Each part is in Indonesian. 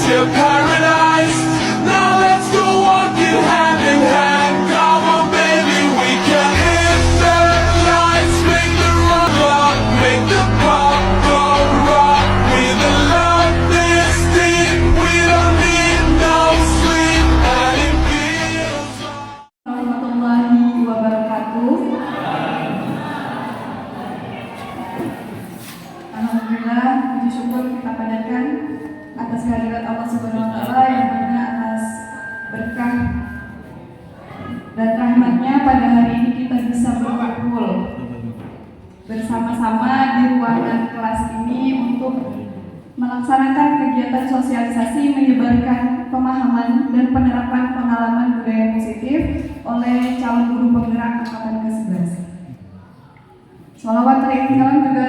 your paradise. Now let's go walking hand in hand. Come on, baby, we can hit the lights, make the rock lock, make the pop go rock. With a love this deep, we don't need no sleep, and it feels like. Warahmatullahi wabarakatuh. Alhamdulillah, puji syukur kita panjatkan atas kehadirat Allah Subhanahu wa Ta'ala, yang mana atas berkah dan rahmatnya pada hari ini kita bisa berkumpul bersama-sama di ruangan kelas ini untuk melaksanakan kegiatan sosialisasi menyebarkan pemahaman dan penerapan pengalaman budaya positif oleh calon guru penggerak angkatan ke-11. Sholawat teriring juga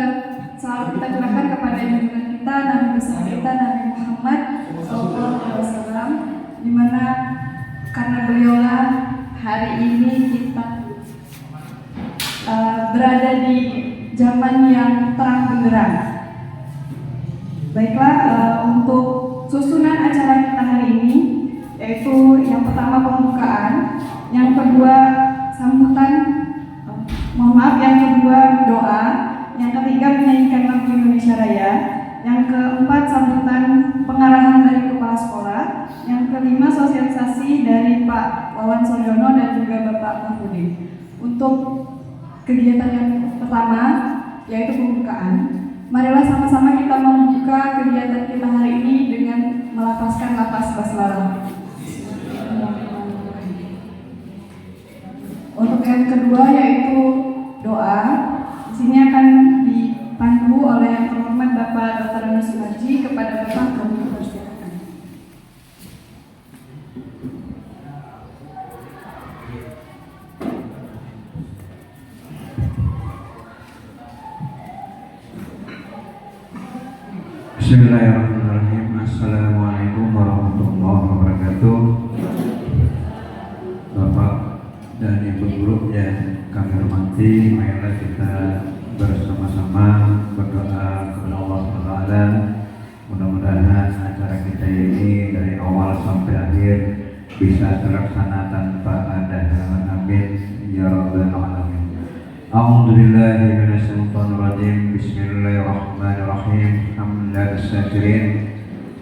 selalu kita curahkan kepada junjungan kita, Nabi besar kita, Nabi Muhammad SAW, di mana karena beliaulah hari ini kita berada di zaman yang terang benderang. Baiklah, untuk susunan acara kita hari ini, yaitu yang pertama pembukaan, yang kedua sambutan, yang kedua doa, yang ketiga menyanyikan lagu Indonesia Raya, yang keempat sambutan pengarahan dari kepala sekolah, yang kelima sosialisasi dari Pak Wawan Sojono dan juga Bapak Mahfudin. Untuk kegiatan yang pertama, yaitu pembukaan, marilah sama-sama kita membuka kegiatan kita hari ini dengan melafazkan lafaz basmalah. Untuk yang kedua yaitu doa. Di sini akan dipandu oleh yang terhormat Bapak Dr. Rano Sumarji. Kepada Bapak kami persilakan. Bismillahirrahmanirrahim. Assalamualaikum warahmatullahi wabarakatuh. Bapak dan Ibu guru yang kami hormati, marilah kita bersama-sama berdoa kepada Allah SWT. Mudah-mudahan acara kita ini dari awal sampai akhir bisa terlaksana tanpa ada halangan. Amin ya rabbal alamin. A'udzubillahi minasyaitonir rajim. Bismillahirrahmanirrahim. Hamdan syakirin,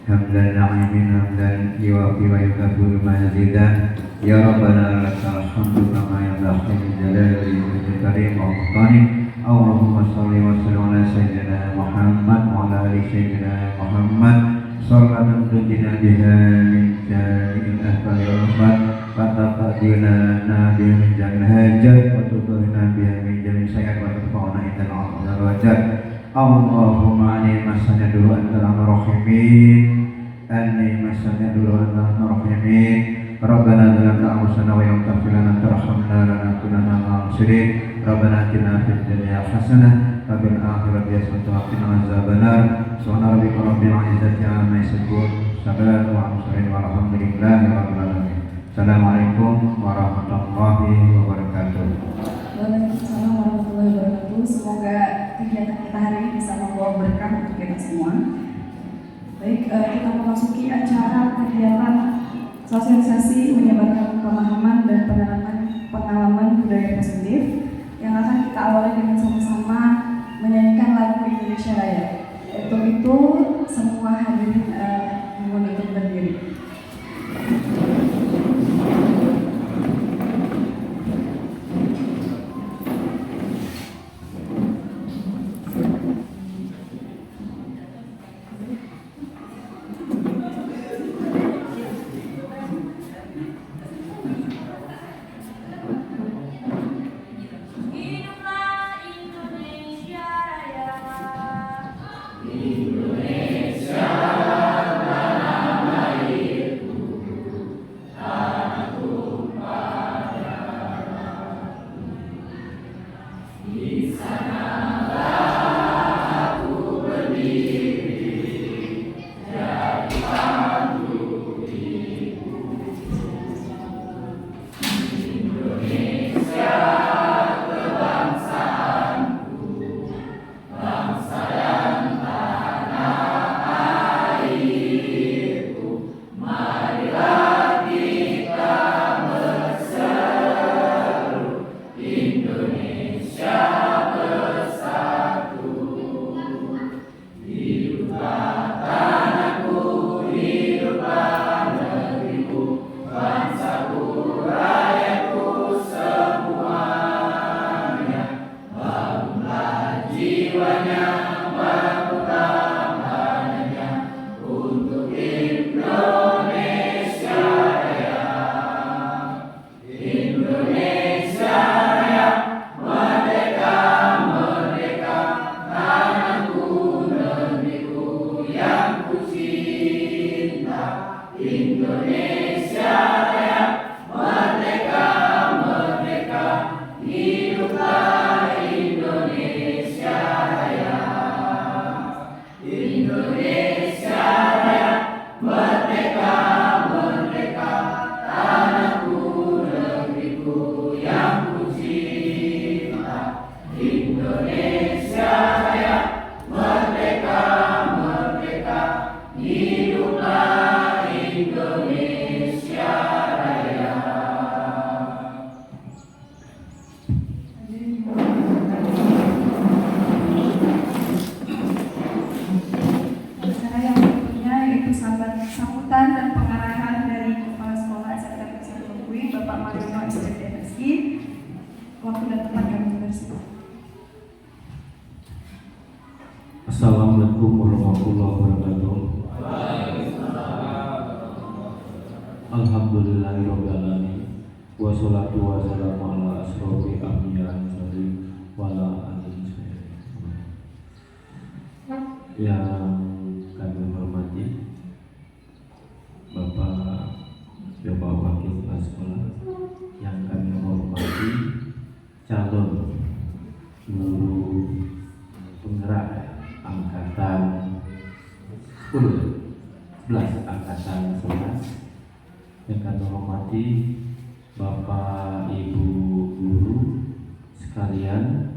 hamdan na'imin, hamdan yuwafi wa yukafi mazidah. Ya Rabbana lakal hamdu kama yanbaghi li jalali wajhikal karim wa sultanik. Allahumma shalli wa sallim ala sayyidina Muhammad wa ala ali sayyidina Muhammad. Shalatan tunjina biha min jami'il ahwali wal afat, wa taqdina biha min jami'il hajat, wa tudhina biha min jami'il sayyi'at, wa tarfa'una indal 'ala darajat. Allahumma ani masanya dulu antal rahimin, ani masanya dulu antal rahimin. Rabbana zalamna anfusana wa illam taghfir lana tarhamna lanakunanna minal khasirin. Rabbana atina fid dunya hasanah wa fil akhirati hasanah wa qina adzabannar. Subhana rabbika rabbil izzati amma yasifun, salamun alal mursalin walhamdulillahi rabbil alamin. Assalamualaikum warahmatullahi wabarakatuh. Waalaikumsalam warahmatullahi wabarakatuh. Semoga kegiatan kita hari ini bisa membawa berkah untuk kita semua. Baik, kita memasuki acara kegiatan sosialisasi menyebarkan pemahaman dan penerapan pengalaman budaya positif yang akan kita awali dengan sama-sama menyanyikan lagu Indonesia Raya. Untuk itu semua hadirin mohon untuk berdiri. Indonesia, tanah air. Waktu dan tempat kami persilakan. Assalamualaikum warahmatullahi wabarakatuh. Alhamdulillahirabbil alamin. Wassalatu wassalamu ala asrofil anbiya'i wa ala alihi yang kami hormati Bapak Wakil Kepala Sekolah, yang kami hormati calon guru penggerak angkatan 11 angkatan 11, yang kami hormati Bapak Ibu guru sekalian.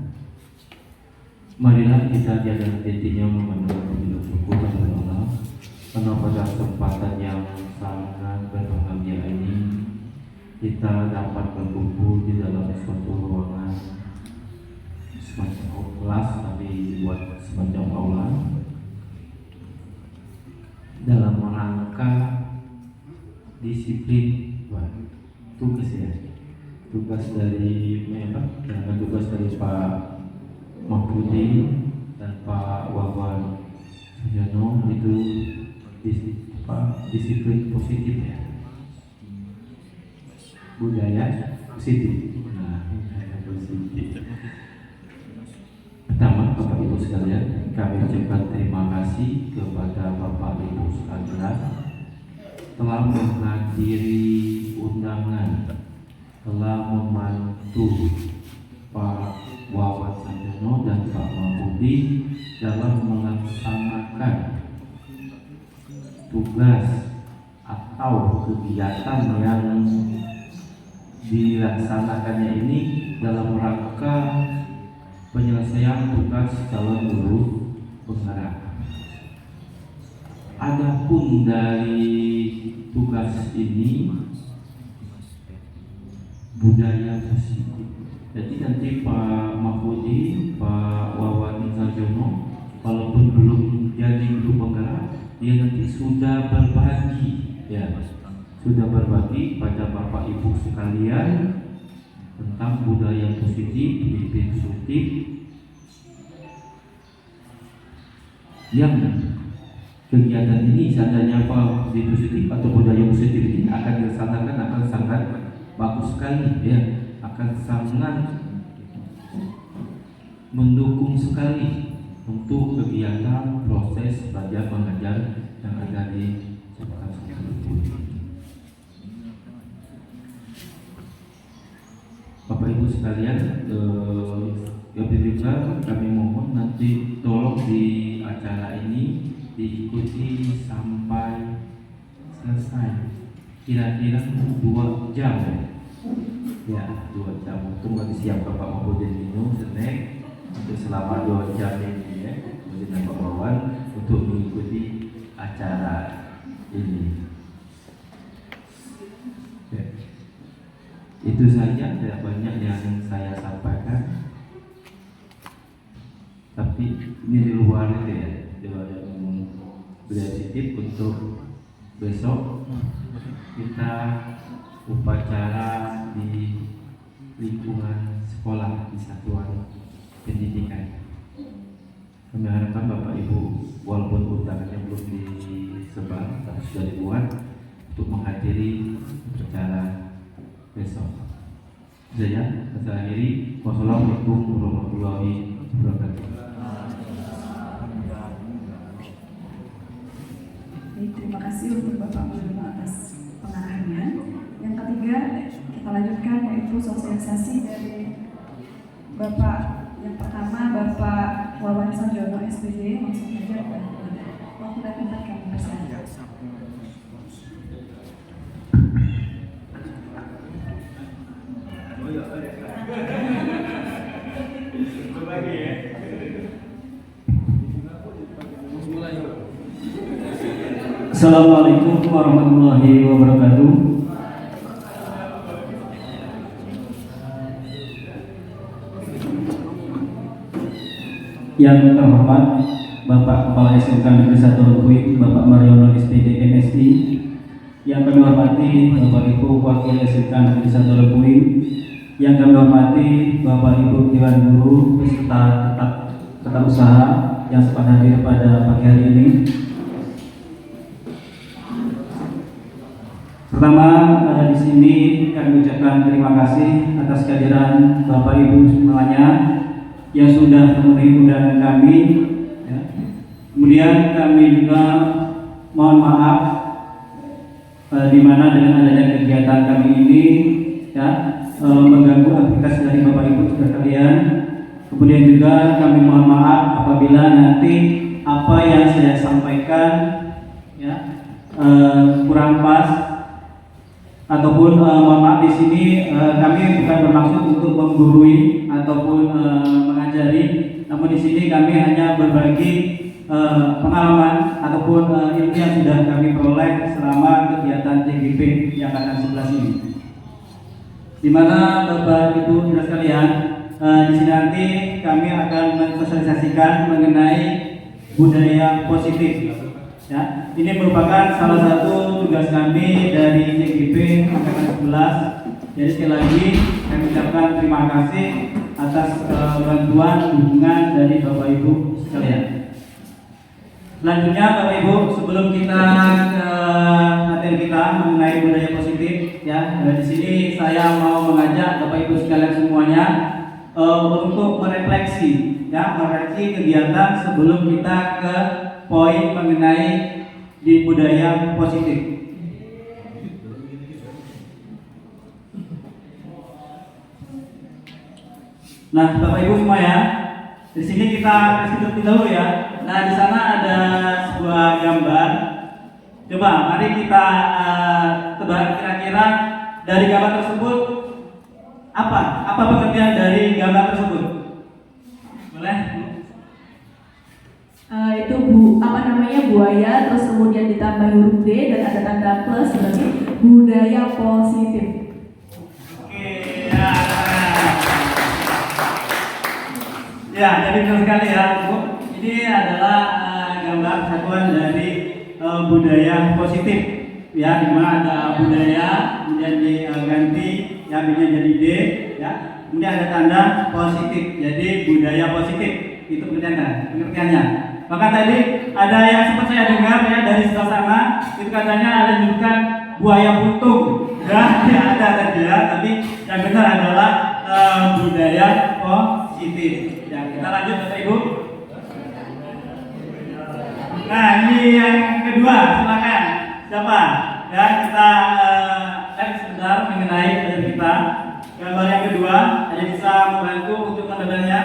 Marilah kita jangan intinya memenuhi syukur kepada Allah karena pada kesempatan yang sangat berbahagia ini kita dapat berkumpul di dalam suatu ruangan semacam kelas, tapi dibuat semacam aula dalam rangka disiplin tugas dari Pak Mahfudi dan Pak Wawan Sujono, itu disiplin positif ya, budaya positif. Nah, budaya positif. Pertama, Bapak Ibu sekalian, kami ucapkan terima kasih kepada Bapak Ibu sekalian telah menghadiri undangan, telah membantu Pak Wawan Sanjono dan Pak Mahfudi dalam melaksanakan tugas atau kegiatan yang dilaksanakannya ini dalam rangka penyelesaian tugas calon guru penggerak. Adapun dari tugas ini budaya positif. Jadi nanti Pak Mahfudi, Pak Wawan Sanjono, walaupun belum jadi guru penggerak, dia nanti sudah berbagi, ya, sudah berbagi pada Bapak Ibu sekalian tentang budaya positif, pemimpin positif yang kegiatan ini seandainya Pak positif atau budaya positif ini akan dilaksanakan akan sangat bagus sekali, ya, akan sangat mendukung sekali untuk kegiatan proses belajar mengajar yang ada di sekolah ini. Bapak Ibu sekalian, juga kami mohon nanti tolong di acara ini diikuti sampai selesai, kira-kira 2 jam ya, 2 jam. Untuk disiapkan Pak Mahfudi minum snack untuk selama 2 jam ini, ya, kemudian Pak Wawan untuk mengikuti acara ini. Ya. Itu saja, tidak banyak yang saya sampaikan. Tapi ini di luar itu ya, di luar budaya positif. Untuk besok kita upacara di lingkungan sekolah di satuan pendidikan. Kami harapkan Bapak Ibu, walaupun undangannya belum disebar tapi sudah dibuat, untuk menghadiri acara besok. Saya akhiri. Wassalamualaikum warahmatullahi wabarakatuh. Terima kasih untuk Bapak Gubernur atas pengarahannya. Yang ketiga, kita lanjutkan yaitu sosialisasi dari Bapak. Yang pertama, Bapak Wawan Sanjono SPD, langsung saja waktu dan tempat kami persilakan. Assalamualaikum warahmatullahi wabarakatuh. Yang terhormat Bapak Kepala SMK Negeri 1 Lubui, Bapak Mariono SPD MSI. Yang kami hormati Bapak Ibu Wakil SMK Negeri 1 Lubui, Yang kami hormati Bapak Ibu Dewan Guru beserta tetap usaha yang sempat hadir pada pagi hari ini. Pertama, di sini kami ucapkan terima kasih atas kehadiran Bapak Ibu semuanya yang sudah memenuhi undangan kami. Ya. Kemudian kami juga mohon maaf di mana dengan adanya kegiatan kami ini ya mengganggu aktivitas dari Bapak Ibu sekalian. Kemudian juga kami mohon maaf apabila nanti apa yang saya sampaikan ya kurang pas ataupun mohon maaf di sini kami bukan bermaksud untuk menggurui ataupun mengajari, namun di sini kami hanya berbagi pengalaman ataupun ilmu yang sudah kami peroleh selama kegiatan TGP yang akan 11 ini. Di mana Bapak Ibu dan sekalian, di sini nanti kami akan mensosialisasikan mengenai budaya positif. Ya, ini merupakan salah satu tugas kami dari TGP angkatan 11. Jadi sekali lagi kami ucapkan terima kasih atas bantuan dukungan dari Bapak Ibu sekalian. Selanjutnya Bapak Ibu, sebelum kita ke materi kita mengenai budaya positif, ya di sini saya mau mengajak Bapak Ibu sekalian semuanya untuk merefleksi, ya merefleksi kegiatan sebelum kita ke poin mengenai di budaya positif. Nah, Bapak Ibu semua ya, di sini kita kasih dulu ya. Nah, di sana ada sebuah gambar. Coba, mari kita tebak kira-kira dari gambar tersebut apa pengertian dari gambar tersebut? Boleh? Itu buaya, terus kemudian ditambah huruf B dan ada tanda plus sebagai budaya positif. Oke, ya. Ya, jadi benar sekali ya, Bu. Ini adalah gambar satuan dari budaya positif. Ya, di mana ada budaya, kemudian diganti ya B-nya jadi D, ya. Kemudian ada tanda positif. Jadi budaya positif itu pengertiannya. Maka tadi ada yang sempat saya dengar ya dari sebelah sana, itu katanya ada menyebutkan buaya puntung. Ya, ada tadi ya, tapi yang benar adalah budaya positif. Ya, kita lanjut Bapak Ibu. Nah, ini yang kedua, silakan. Siapa? Ya, kita lihat sebentar mengenai budaya kita. Gambar yang kedua, ada bisa membantu untuk mendengarnya.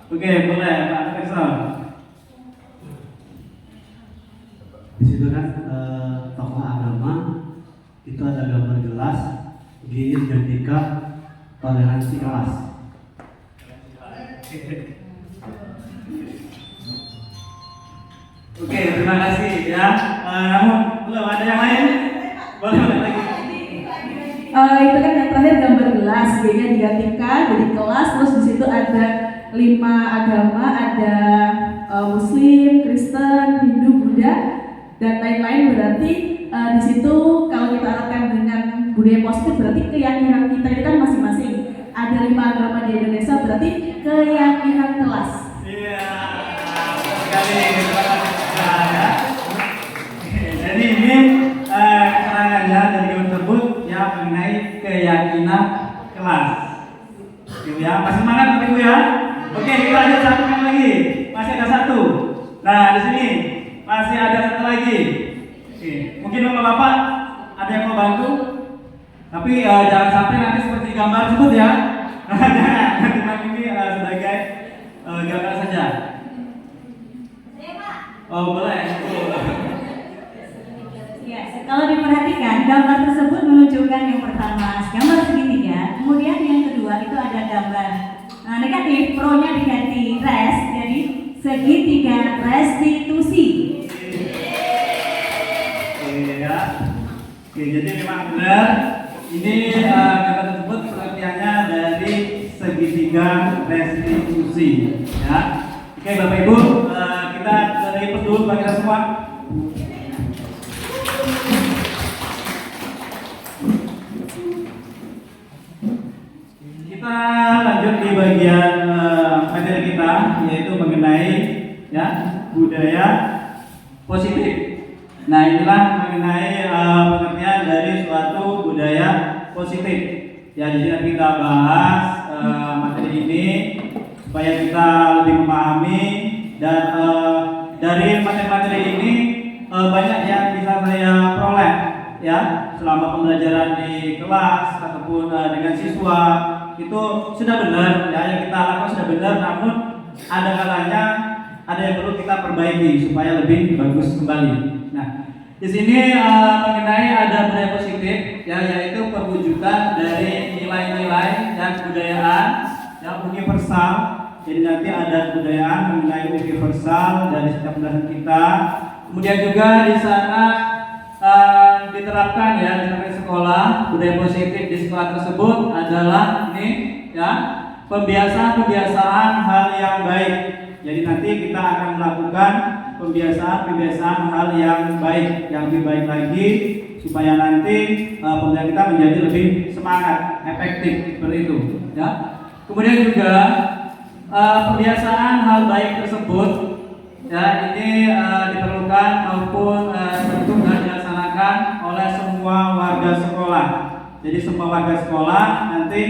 Oke, boleh Pak Profesor. Di situ kan tokoh agama itu ada gambar gelas, gilir dan tika, toleransi kelas. Oke, terima kasih ya. Namun belum ada yang lain? Boleh lagi. Itu kan yang terakhir gambar gelas, B-nya digantikan jadi kelas, terus di situ ada 5 agama, ada Muslim, Kristen, Hindu, Buddha, dan lain-lain. Berarti di situ kalau kita arahkan dengan budaya positif berarti keyakinan kita itu kan masing-masing. Ada 5 agama di Indonesia berarti keyakinan kelas. Iya, sekali. Terima kasih ya. Jadi ini keterangannya dari gambar tersebut yang mengenai keyakinan kelas. Gitu ya, masih semangat Bapak Ibu ya. Oke, kita lanjut satu lagi. Masih ada satu. Nah, di sini masih ada satu lagi. Oke, mungkin Bapak-bapak ada yang mau bantu? Tapi jangan sampai nanti seperti gambar tersebut ya. Jangan, nanti ini sebagai gambar saja. Oh, boleh. Ya, kalau diperhatikan gambar tersebut menunjukkan yang pertama gambar segitiga, kemudian yang kedua itu ada gambar negatif, pro-nya diganti res, jadi segitiga restitusi. Ya. Oke, jadi memang benar ini gambar tersebut pengertiannya dari segitiga restitusi. Ya. Oke, Bapak Ibu, kita dari dulu bagi kita semua. kita lanjut di bagian materi kita, yaitu mengenai ya budaya positif. Nah, inilah mengenai pengertian dari suatu budaya positif. Ya, di sini kita bahas materi ini supaya kita lebih memahami, dan dari materi-materi ini banyak yang bisa saya peroleh ya selama pembelajaran di kelas ataupun dengan siswa. Itu sudah benar ya, yang kita lakukan sudah benar, namun ada kalanya ada yang perlu kita perbaiki supaya lebih bagus kembali. Nah, di sini mengenai ada budaya positif ya, yaitu perwujudan dari nilai-nilai dan kebudayaan yang universal. Jadi nanti ada kebudayaan mengenai universal dari setiap belasan kita. Kemudian juga di sana diterapkan ya di sekolah. Budaya positif di sekolah tersebut adalah ini ya, pembiasaan hal yang baik. Jadi nanti kita akan melakukan pembiasaan hal yang baik, yang lebih baik lagi, supaya nanti pembelajaran kita menjadi lebih semangat, efektif seperti itu ya. Kemudian juga pembiasaan hal baik tersebut ya ini diperlukan maupun tentu dilaksanakan oleh semua warga sekolah. Jadi semua warga sekolah nanti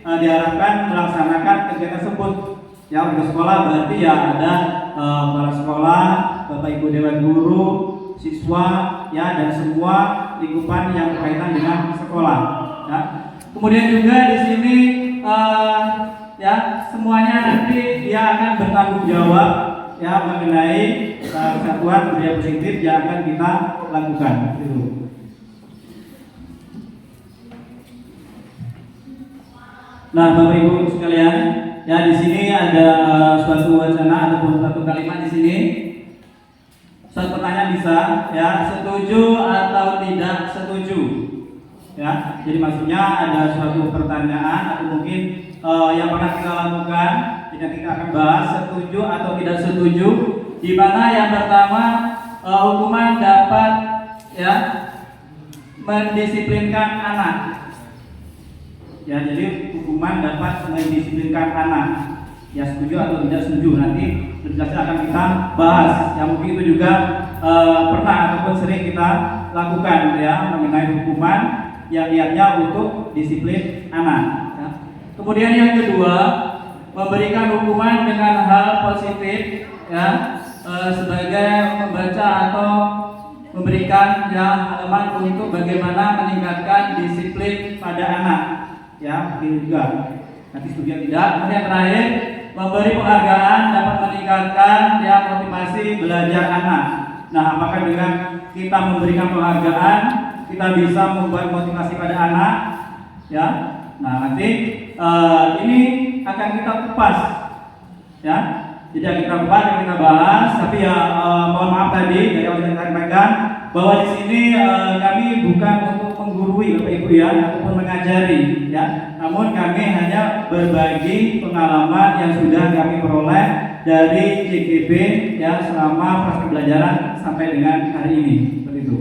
diharapkan melaksanakan kegiatan tersebut. Ya, warga sekolah berarti ya ada kepala sekolah, bapak ibu dewan guru, siswa ya, dan semua lingkupan yang berkaitan dengan sekolah. Ya. Kemudian juga di sini ya semuanya nanti dia akan bertanggung jawab ya mengenai kesatuan budaya positif yang akan kita lakukan. Itu. Nah, Bapak Ibu sekalian, ya di sini ada suatu wacana ataupun satu kalimat di sini. Suatu pertanyaan bisa ya, setuju atau tidak setuju. Ya, jadi maksudnya ada suatu pertanyaan atau mungkin yang pernah kita lakukan, jadi kita akan bahas setuju atau tidak setuju. Di mana yang pertama hukuman dapat ya mendisiplinkan anak. Ya, jadi hukuman dapat mendisiplinkan anak. Ya, setuju atau tidak setuju, nanti penjelasan akan kita bahas. Yang mungkin itu juga pernah ataupun sering kita lakukan ya mengenai hukuman yang niatnya untuk disiplin anak. Ya. Kemudian yang kedua, memberikan hukuman dengan hal positif ya sebagai membaca atau memberikan ya halaman untuk bagaimana meningkatkan disiplin pada anak. Ya, begitu juga. Nanti setuju tidak. Kemudian terakhir, memberi penghargaan dapat meningkatkan ya motivasi belajar anak. Nah, apakah dengan kita memberikan penghargaan kita bisa membuat motivasi pada anak? Ya. Nah, nanti ini akan kita kupas. Ya. Jadi kita kupas, akan kita bahas. Tapi ya mohon maaf tadi dari awal saya sampaikan bahwa di sini kami bukan untuk menggurui Bapak Ibu ya ataupun mengajari ya. Namun kami hanya berbagi pengalaman yang sudah kami peroleh dari JGB ya selama proses pembelajaran sampai dengan hari ini. Seperti itu.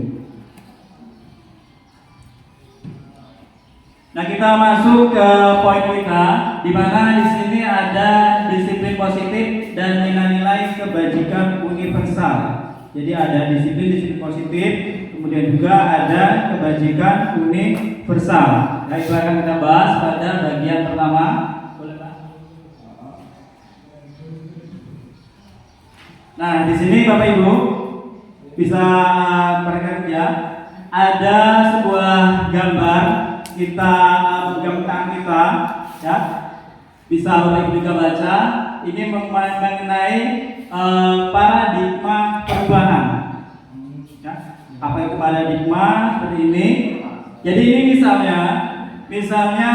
Nah, kita masuk ke poin kita, di mana di sini ada disiplin positif dan nilai-nilai kebajikan universal. Jadi ada disiplin positif, kemudian juga ada kebajikan universal. Nah, itu akan kita bahas pada bagian pertama. Boleh, Pak? Nah, di sini Bapak Ibu bisa perhatikan ya, ada sebuah gambar. Kita menggambarkan kita ya, bisa Bapak Ibu juga baca. Ini mengenai paradigma perubahan ya. Apa itu paradigma seperti ini? Jadi ini misalnya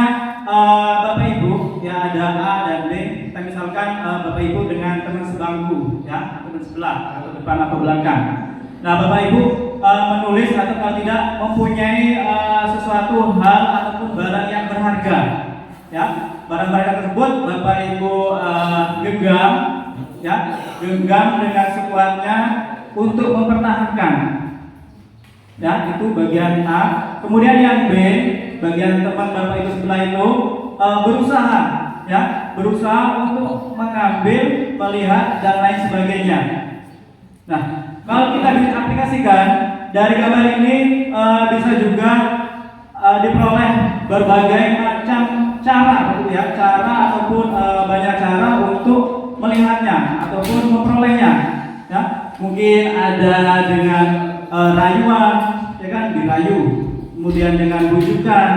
Bapak Ibu ya, ada A dan B. Kita misalkan Bapak Ibu dengan teman sebangku ya, teman sebelah atau depan atau belakang. Nah, Bapak Ibu menulis atau kalau tidak mempunyai sesuatu hal ataupun barang yang berharga ya, barang-barang tersebut Bapak Ibu genggam ya, genggam dengan sekuatnya untuk mempertahankan ya, itu bagian A. Kemudian yang B, bagian teman Bapak Ibu sebelah itu berusaha, ya, berusaha untuk mengambil, melihat dan lain sebagainya. Nah, kalau kita bisa aplikasikan dari gambar ini bisa juga diperoleh berbagai macam cara, gitu ya, cara ataupun banyak cara untuk melihatnya ataupun memperolehnya. Ya, mungkin ada dengan rayuan, ya kan, dirayu, kemudian dengan bujukan,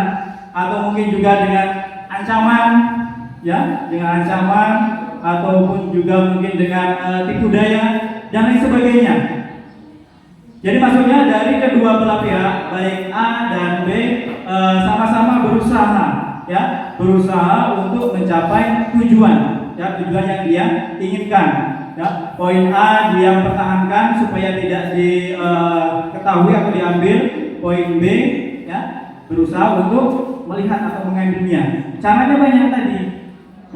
atau mungkin juga dengan ancaman, ya, dengan ancaman, ataupun juga mungkin dengan tipu daya dan lain sebagainya. Jadi maksudnya dari kedua belah pihak, baik A dan B, sama-sama berusaha, ya, berusaha untuk mencapai tujuan, ya, tujuan yang dia inginkan. Ya, poin A dia pertahankan supaya tidak diketahui atau diambil. Poin B, ya, berusaha untuk melihat atau mengambilnya. Caranya banyak tadi.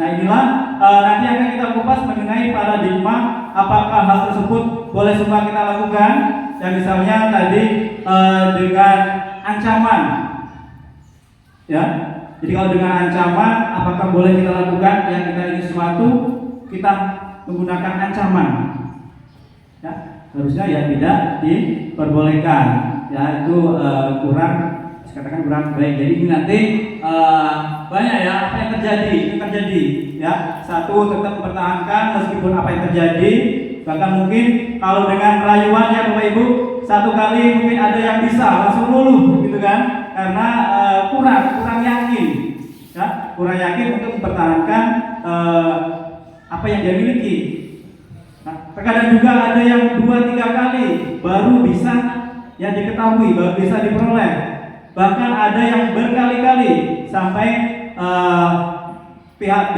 Nah, inilah nanti akan kita kupas mengenai paradigma apakah hal tersebut boleh semua kita lakukan. Ya, misalnya tadi dengan ancaman, ya. Jadi kalau dengan ancaman, apakah boleh kita lakukan? Yang kita ingin sesuatu, kita menggunakan ancaman. Ya, harusnya ya tidak diperbolehkan. Ya, itu kurang, katakan kurang baik. Jadi ini nanti banyak ya apa yang terjadi, ya. Satu, tetap mempertahankan meskipun apa yang terjadi. Bahkan mungkin kalau dengan rayuan, ya Bapak Ibu, satu kali mungkin ada yang bisa langsung luluh, gitu kan? Karena kurang yakin, ya, kurang yakin untuk mempertahankan apa yang dia miliki. Nah, terkadang juga ada yang 2-3 kali baru bisa ya diketahui, baru bisa diperoleh. Bahkan ada yang berkali-kali sampai pihak B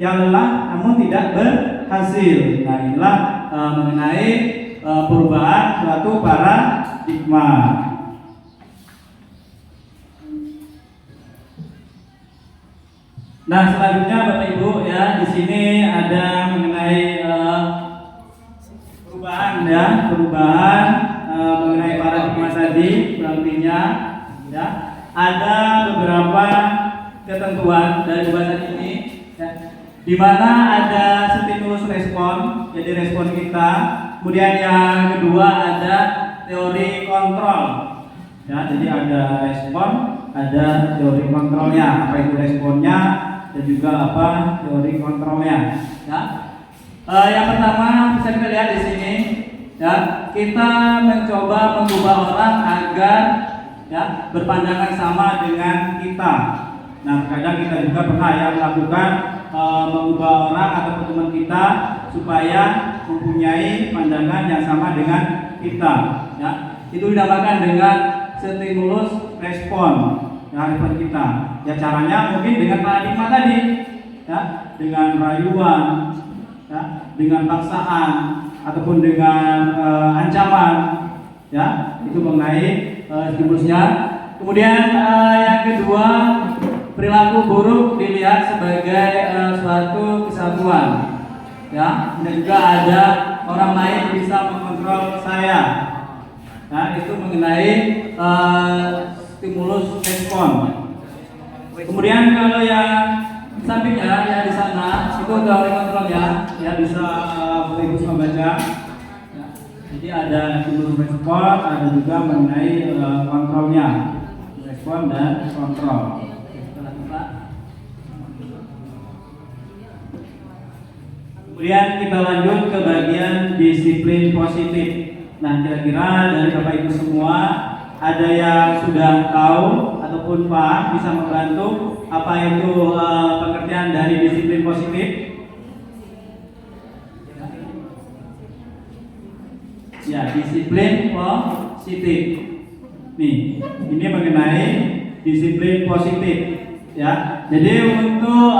yang lelah namun tidak berhasil. Nah, inilah mengenai perubahan suatu paradigma. Nah, selanjutnya Bapak Ibu, ya, di sini ada mengenai perubahan, ya, mengenai paradigma tadi. Artinya, ya, ada beberapa ketentuan dari pembahasan ini, ya, di mana ada stimulus respon, jadi respon kita. Kemudian yang kedua ada teori kontrol, ya, jadi ada respon, ada teori kontrolnya. Apa itu responnya dan juga apa teori kontrolnya? Ya. Yang pertama bisa kita lihat di sini, ya, kita mencoba mengubah orang agar, ya, berpandangan sama dengan kita. Nah, kadang kita juga pernah ya melakukan mengubah orang atau teman kita supaya mempunyai pandangan yang sama dengan kita. Ya, itu dinamakan dengan stimulus respon, ya, respon kita. Ya, caranya mungkin dengan paradigma tadi, ya, dengan rayuan, ya, dengan paksaan ataupun dengan ancaman, ya, itu mengenai stimulusnya. Kemudian yang kedua, perilaku buruk dilihat sebagai suatu kesatuan, ya, dan juga ada orang lain bisa mengontrol saya. Nah, itu mengenai stimulus respon. Kemudian kalau yang sampingnya, yang di sana itu teori kontrolnya, ya, bisa Bapak Ibu membaca. Ya, jadi ada stimulus respon, ada juga mengenai kontrolnya, respon dan kontrol. Kemudian kita lanjut ke bagian disiplin positif. Nah, kira-kira dari Bapak Ibu semua ada yang sudah tahu ataupun paham, bisa membantu apa itu pengertian dari disiplin positif? Ya, disiplin positif. Nih, ini mengenai disiplin positif, ya. Jadi untuk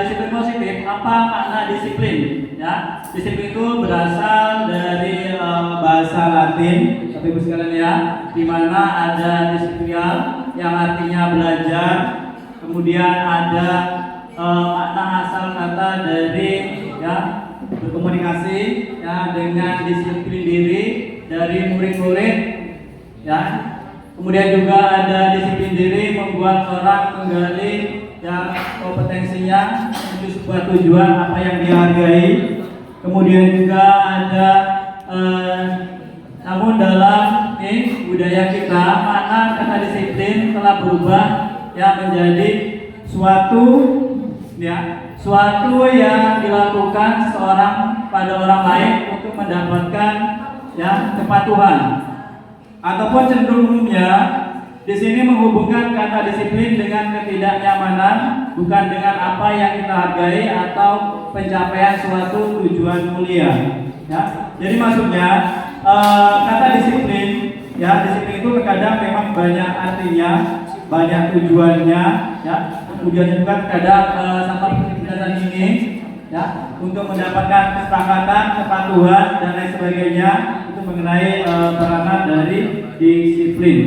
disiplin positif, apa makna disiplin? Ya, disiplin itu berasal dari bahasa Latin, Bapak Ibu sekalian, ya, di mana ada disiplinar yang artinya belajar. Kemudian ada makna asal kata dari, ya, berkomunikasi, ya, dengan disiplin diri dari murid-murid, ya. Kemudian juga ada disiplin diri membuat orang menggali ya kompetensinya menuju sebuah tujuan apa yang dia hargai. Kemudian juga ada namun dalam budaya kita mana kata disiplin telah berubah ya menjadi suatu yang dilakukan seorang pada orang lain untuk mendapatkan ya kepatuhan, ataupun cenderung umumnya di sini menghubungkan kata disiplin dengan ketidaknyamanan, bukan dengan apa yang kita hargai atau pencapaian suatu tujuan mulia. Ya, jadi maksudnya kata disiplin, ya disiplin itu terkadang memang banyak artinya, banyak tujuannya, ya. Kemudian juga terkadang sama penjelasan ini, ya, untuk mendapatkan kesepakatan, kepatuhan dan lain sebagainya itu mengenai peranan dari disiplin.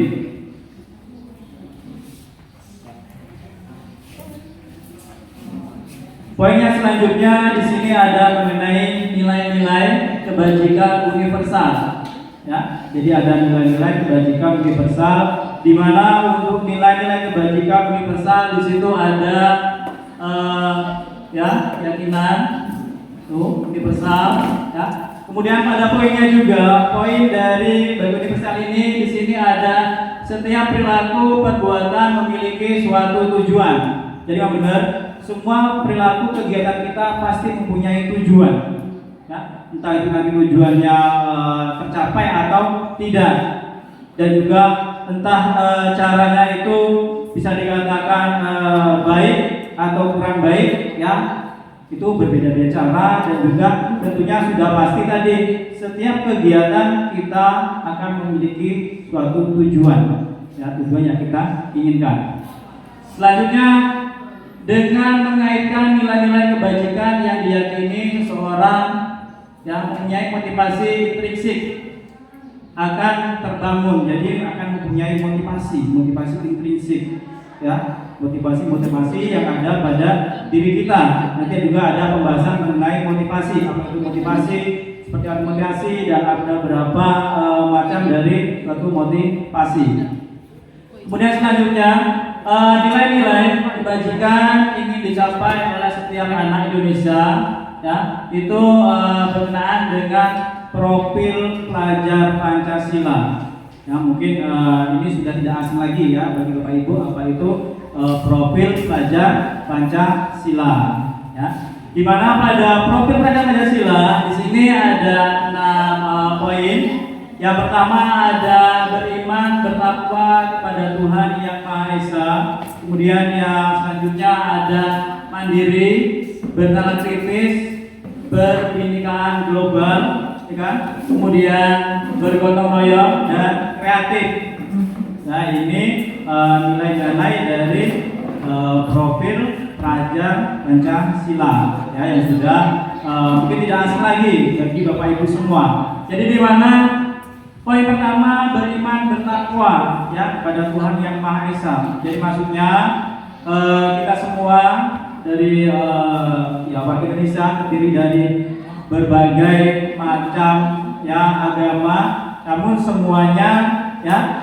Poinnya selanjutnya di sini ada mengenai nilai-nilai kebajikan universal. Ya, jadi ada nilai-nilai kebajikan universal, di mana untuk nilai-nilai kebajikan universal di situ ada ya keyakinan tuh universal. Ya. Kemudian pada poinnya juga, poin dari bagi universal ini di sini ada setiap perilaku perbuatan memiliki suatu tujuan. Jadi yang benar, semua perilaku kegiatan kita pasti mempunyai tujuan, ya, entah itu nanti tujuannya tercapai atau tidak, dan juga entah caranya itu bisa dikatakan baik atau kurang baik, ya, itu berbeda-beda cara, dan juga tentunya sudah pasti tadi setiap kegiatan kita akan memiliki suatu tujuan, ya, tujuan yang kita inginkan. Selanjutnya, dengan mengaitkan nilai-nilai kebajikan yang diyakini seseorang yang mempunyai motivasi intrinsik akan terbangun, jadi akan mempunyai motivasi intrinsik, ya, motivasi yang ada pada diri kita. Nanti juga ada pembahasan mengenai motivasi, apa itu motivasi, seperti apa motivasi, dan ada berapa macam dari suatu motivasi. Kemudian selanjutnya, nilai-nilai kebajikan ingin dicapai oleh setiap anak Indonesia, ya, itu berkenaan dengan profil pelajar Pancasila. Ya, mungkin ini sudah tidak asing lagi ya bagi Bapak Ibu apa itu profil pelajar Pancasila. Ya, di mana pada profil pelajar Pancasila di sini ada 6 poin. Yang pertama ada beriman, bertakwa kepada Tuhan Yang Maha Esa. Kemudian yang selanjutnya ada mandiri, bernalar kritis, berbhinneka global, ya kan? Kemudian bergotong royong dan kreatif. Nah, ini nilai-nilai dari profil pelajar Pancasila, ya, yang sudah mungkin tidak asing lagi bagi Bapak Ibu semua. Jadi di mana poin pertama beriman bertakwa, ya, kepada Tuhan Yang Maha Esa. Jadi maksudnya kita semua dari ya warga Indonesia terdiri dari berbagai macam ya agama, namun semuanya ya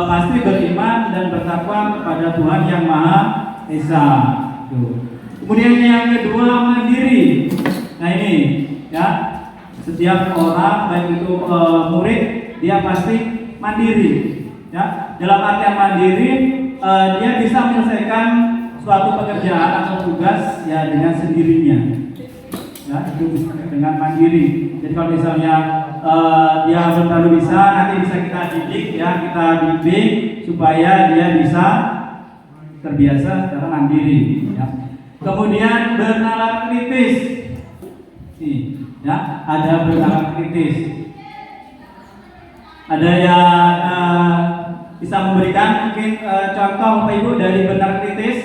pasti beriman dan bertakwa kepada Tuhan Yang Maha Esa. Kemudian yang kedua mandiri. Nah ini ya, setiap orang baik itu murid dia pasti mandiri, ya, dalam artian mandiri dia bisa menyelesaikan suatu pekerjaan atau tugas ya dengan sendirinya, ya, itu bisa dengan mandiri. Jadi kalau misalnya dia belum terlalu bisa, nanti bisa kita didik, ya, kita bimbing supaya dia bisa terbiasa secara mandiri, ya. Kemudian bernalar kritis. Nih, ya, ada bernalar kritis. Ada yang bisa memberikan mungkin contoh Bapak Ibu dari bernalar kritis?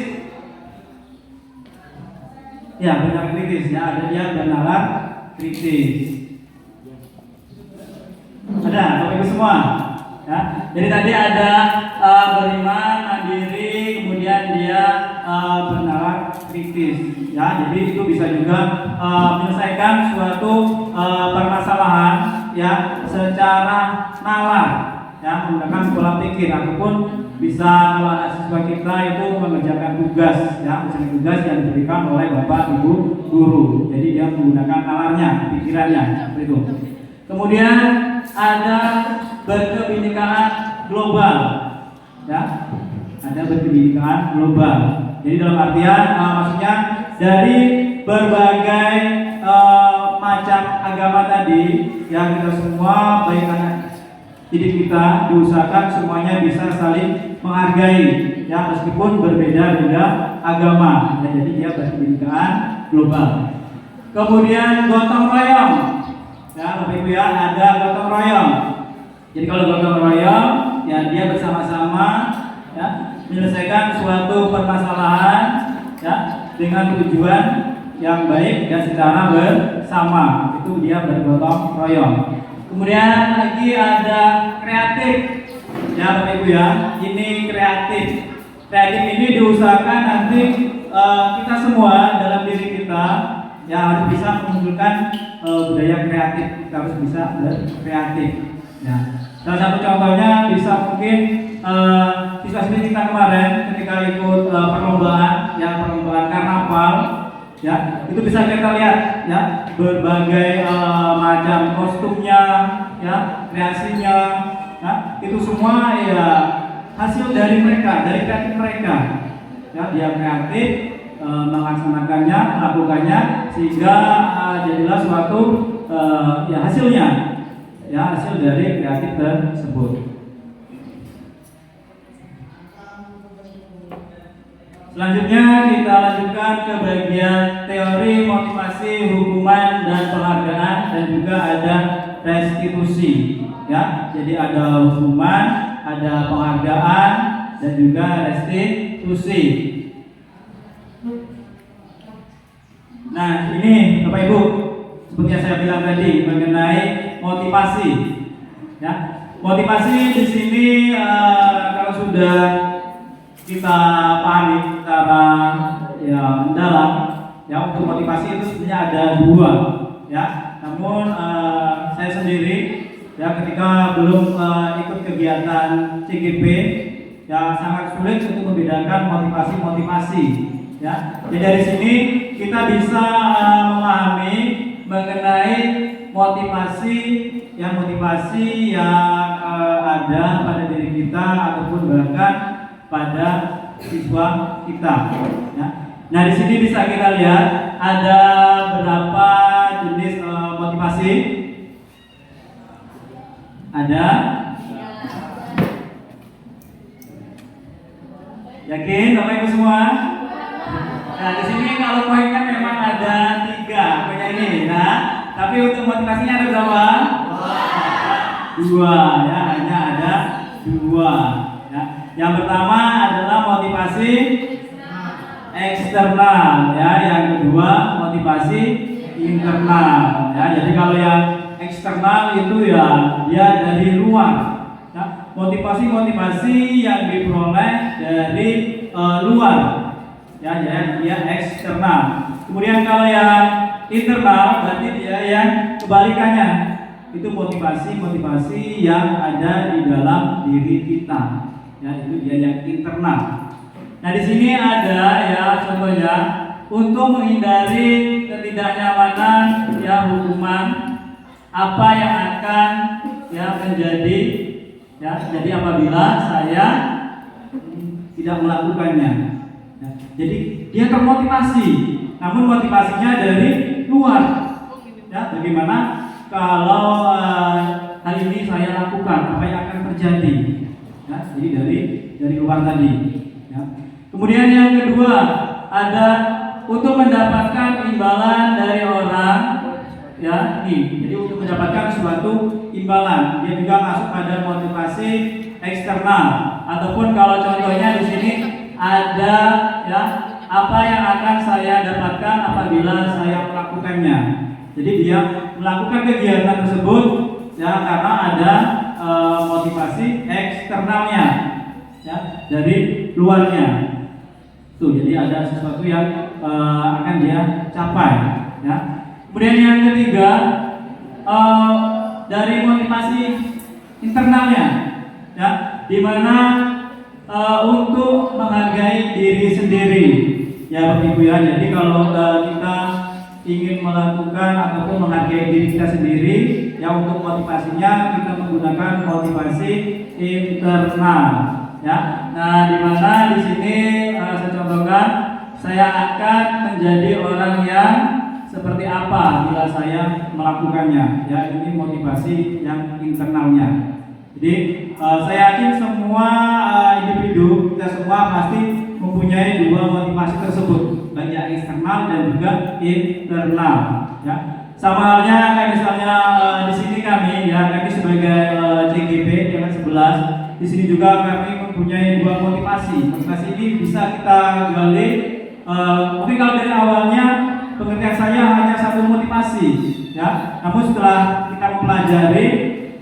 Ya, bernalar kritis, ya, ada dia bernalar kritis. Ada Bapak Ibu semua, ya. Jadi tadi ada beriman, mandiri, kemudian dia bernalar kritis, ya. Jadi itu bisa juga menyelesaikan suatu permasalahan, ya, secara nalar, ya, menggunakan pola pikir ataupun bisa kalau anak siswa kita itu mengerjakan tugas, ya, misalnya tugas yang diberikan oleh bapak ibu guru. Jadi dia menggunakan nalarnya, pikirannya, seperti itu. Kemudian ada berkebinekaan global, ya, ada berkebinekaan global. Jadi dalam artian maksudnya dari berbagai macam agama tadi, yang kita semua baik anak didik kita diusahakan semuanya bisa saling menghargai, ya, meskipun berbeda-beda agama, ya, jadi dia berkebinekaan global. Kemudian gotong royong, ya Bapak Ibu ya, ada gotong royong. Jadi kalau gotong royong, ya dia bersama-sama, ya, menyelesaikan suatu permasalahan, ya, dengan tujuan yang baik dan secara bersama, itu dia bergotong royong. Kemudian lagi ada kreatif, ya Bapak Ibu ya, ini kreatif. Kreatif ini diusahakan nanti kita semua dalam diri kita, ya, harus bisa memunculkan budaya kreatif. Kita harus bisa berkreatif. Ya. Salah satu contohnya bisa mungkin siswa-siswi kita kemarin ketika ikut perlombaan, yang perlombaan karnaval, ya, itu bisa kita lihat, ya, berbagai macam kostumnya, ya, kreasinya, ya, itu semua ya hasil dari mereka, dari kreatif mereka, ya, dia kreatif melaksanakannya, melakukannya, sehingga jadilah suatu ya hasilnya, ya, hasil dari kreatif tersebut. Selanjutnya kita lanjutkan ke bagian teori, motivasi, hukuman, dan penghargaan, dan juga ada restitusi, ya. Jadi ada hukuman, ada penghargaan, dan juga restitusi. Nah, ini Bapak Ibu, seperti yang saya bilang tadi mengenai motivasi, ya. Motivasi di sini kalau sudah kita pahami secara ya mendalam, ya, untuk motivasi itu sebenarnya ada dua, ya. Namun saya sendiri, ya, ketika belum ikut kegiatan CGP, ya, sangat sulit untuk membedakan motivasi, ya. Jadi dari sini kita bisa memahami mengenai motivasi yang ada pada diri kita ataupun bahkan pada siswa kita, ya. Nah, di sini bisa kita lihat ada berapa jenis motivasi. Ada? Yakin Bapak Ibu semua? Nah, di sini kalau poinnya memang ada 3 poinnya ini, nah, tapi untuk motivasinya ada berapa? 2, ya, hanya ada 2. Yang pertama adalah motivasi eksternal, ya. Yang kedua motivasi internal, ya. Jadi kalau yang eksternal itu ya dia dari luar, ya. Motivasi yang diperoleh dari luar, ya, dia eksternal. Kemudian kalau yang internal berarti dia yang kebalikannya, itu motivasi yang ada di dalam diri kita. Ya, itu dia yang internal. Nah, di sini ada, ya, contohnya untuk menghindari ketidaknyamanan, ya, hukuman apa yang akan, ya, menjadi, ya, jadi apabila saya tidak melakukannya. Ya, jadi dia termotivasi, namun motivasinya dari luar. Ya, bagaimana kalau hal ini saya lakukan, apa yang akan terjadi? Ya, jadi dari luar tadi, ya. Kemudian yang kedua ada untuk mendapatkan imbalan dari orang, ya, ini. Jadi untuk mendapatkan suatu imbalan, dia juga masuk pada motivasi eksternal. Ataupun kalau contohnya di sini ada, ya, apa yang akan saya dapatkan apabila saya melakukannya. Jadi dia melakukan kegiatan tersebut, ya, karena ada motivasi eksternalnya, ya, dari luarnya. Tuh, jadi ada sesuatu yang akan dia capai, ya. Kemudian yang ketiga dari motivasi internalnya, ya, di mana untuk menghargai diri sendiri, ya Bapak Ibu ya. Jadi kalau kita ingin melakukan ataupun menghargai diri kita sendiri, ya untuk motivasinya kita menggunakan motivasi internal, ya. Nah, di mana di sini saya contohkan, saya akan menjadi orang yang seperti apa bila saya melakukannya, ya. Ini motivasi yang internalnya. Jadi saya yakin semua individu, kita semua pasti mempunyai dua motivasi tersebut, baik yang eksternal dan juga internal, ya. Sama halnya kayak misalnya di sini kami, ya, kami sebagai CGP yang 11, di sini juga kami mempunyai dua motivasi. Motivasi ini bisa kita gali. Mungkin kalau dari awalnya pengertian saya hanya satu motivasi, ya. Namun setelah kita mempelajari,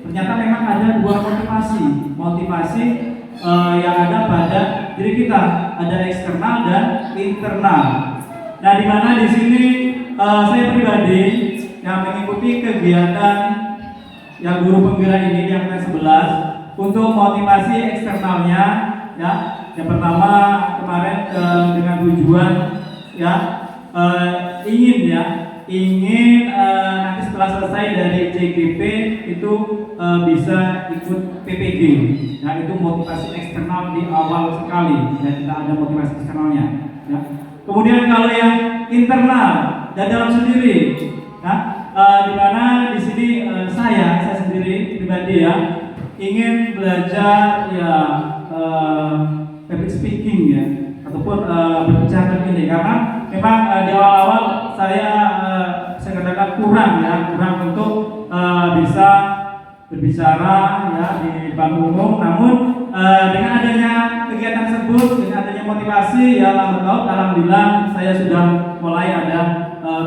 ternyata memang ada dua motivasi. Motivasi yang ada pada diri kita, ada eksternal dan internal. Nah, di mana di sini saya pribadi yang mengikuti kegiatan yang guru penggerak ini yang ke-11 untuk motivasi eksternalnya, ya. Yang pertama kemarin dengan tujuan, ya, ingin nanti setelah selesai dari CGP itu bisa ikut PPG. Nah, itu motivasi eksternal di awal sekali, dan kita ada motivasi eksternalnya, ya. Kemudian kalau yang internal dan dalam sendiri, ya, di mana di sini saya sendiri pribadi, ya, ingin belajar, ya, public speaking, ya, ataupun berbicara ini, karena memang di awal-awal saya katakan kurang untuk bisa berbicara, ya, di depan umum. Namun dengan adanya kegiatan tersebut, dengan adanya motivasi, ya, lambat laun alhamdulillah saya sudah mulai ada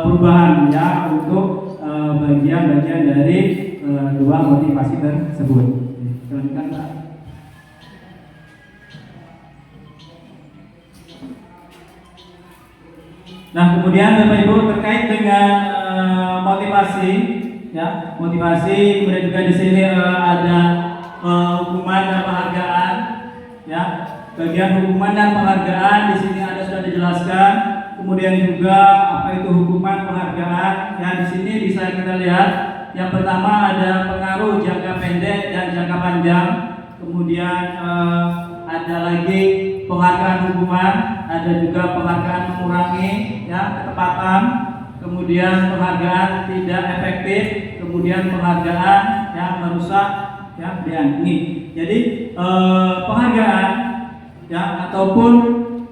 perubahan, ya, untuk bagian-bagian dari dua motivasi tersebut. Silakan, Pak. Nah, kemudian Bapak Ibu terkait dengan motivasi, ya, motivasi, kemudian juga di sini ada hukuman dan penghargaan, ya. Bagian hukuman dan penghargaan di sini ada sudah dijelaskan. Kemudian juga apa itu hukuman penghargaan? Ya, di sini bisa kita lihat. Yang pertama ada pengaruh jangka pendek dan jangka panjang. Kemudian ada lagi penghargaan hukuman, ada juga penghargaan mengurangi, ya, ketepatan, kemudian penghargaan tidak efektif, kemudian penghargaan yang merusak, ya, dan ini. Jadi penghargaan, ya, ataupun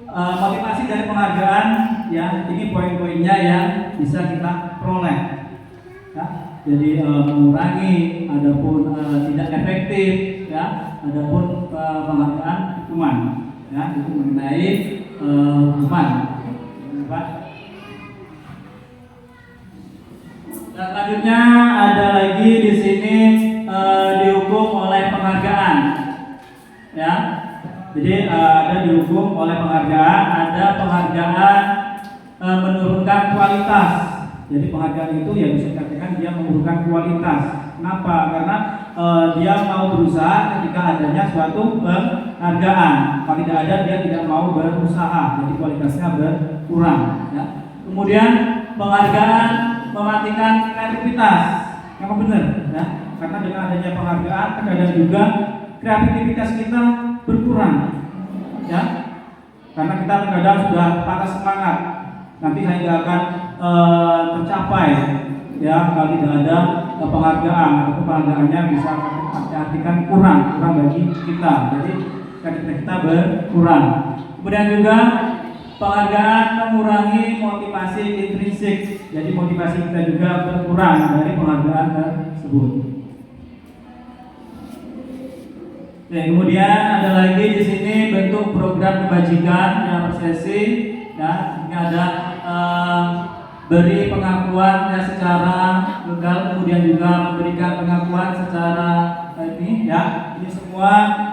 motivasi dari penghargaan, ya, ini poin-poinnya yang bisa kita peroleh, ya. Jadi mengurangi, adapun tidak efektif, ya, adapun penghargaan hukuman, ya, itu mengenai hukuman. Dan selanjutnya ada lagi di sini dihukum oleh penghargaan, ya. Jadi ada dihukum oleh penghargaan, ada penghargaan menurunkan kualitas. Jadi penghargaan itu ya bisa dikatakan dia menurunkan kualitas. Kenapa? Karena dia mau berusaha ketika adanya suatu penghargaan. Kalau tidak ada, dia tidak mau berusaha. Jadi kualitasnya berkurang, ya. Kemudian penghargaan mematikan kreativitas. Yang benar, ya. Karena dengan adanya penghargaan terkadang juga kreativitas kita berkurang, ya. Karena kita terkadang sudah patah semangat, nanti saya tidak akan tercapai, ya, kalau tidak ada penghargaan, atau penghargaannya bisa artikan kurang bagi kita. Jadi kreativitas kita berkurang. Kemudian juga penghargaan mengurangi motivasi intrinsik. Jadi motivasi kita juga berkurang dari penghargaan tersebut. Oke, kemudian ada lagi di sini bentuk program kebajikan yang persesi, ya. Ini ada beri pengakuan, ya, secara legal, kemudian juga memberikan pengakuan secara ini, ya. Ini semua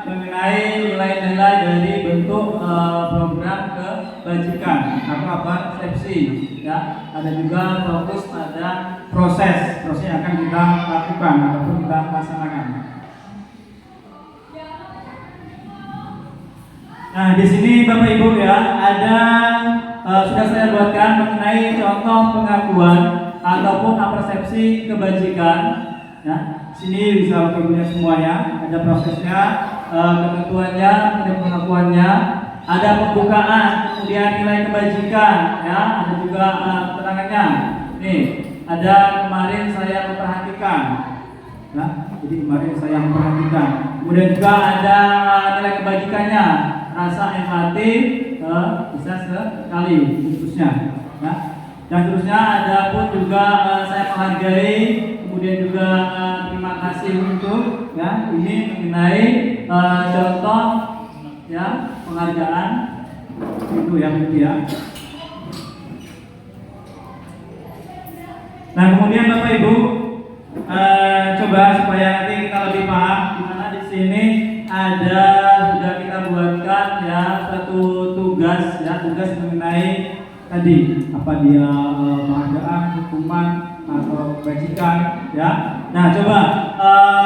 mengenai nilai-nilai dari bentuk program kebajikan atau apa, persepsi, ya. Ada juga fokus pada proses yang akan kita lakukan ataupun kita laksanakan. Nah, di sini Bapak Ibu ya, ada sudah saya buatkan mengenai contoh pengakuan ataupun persepsi kebajikan. Ya, sini bisa Bapak Ibu lihat semuanya, ada prosesnya, ketentuannya, ada pengakuannya, ada pembukaan, kemudian nilai kebajikan, ya, ada juga keterangannya. Nih, ada kemarin saya memperhatikan. Ya, jadi kemarin saya memperhatikan. Kemudian juga ada nilai kebajikannya, rasa empati bisa sekali khususnya. Ya. Dan terusnya ada pun juga saya menghargai, kemudian juga terima kasih untuk ya ini mengenai contoh ya penghargaan itu ya gitu ya. Nah kemudian Bapak Ibu coba supaya nanti kita lebih paham di mana di sini ada sudah kita buatkan ya satu tugas ya tugas mengenai tadi apa dia penghargaan, hukuman atau kebajikan ya. Nah coba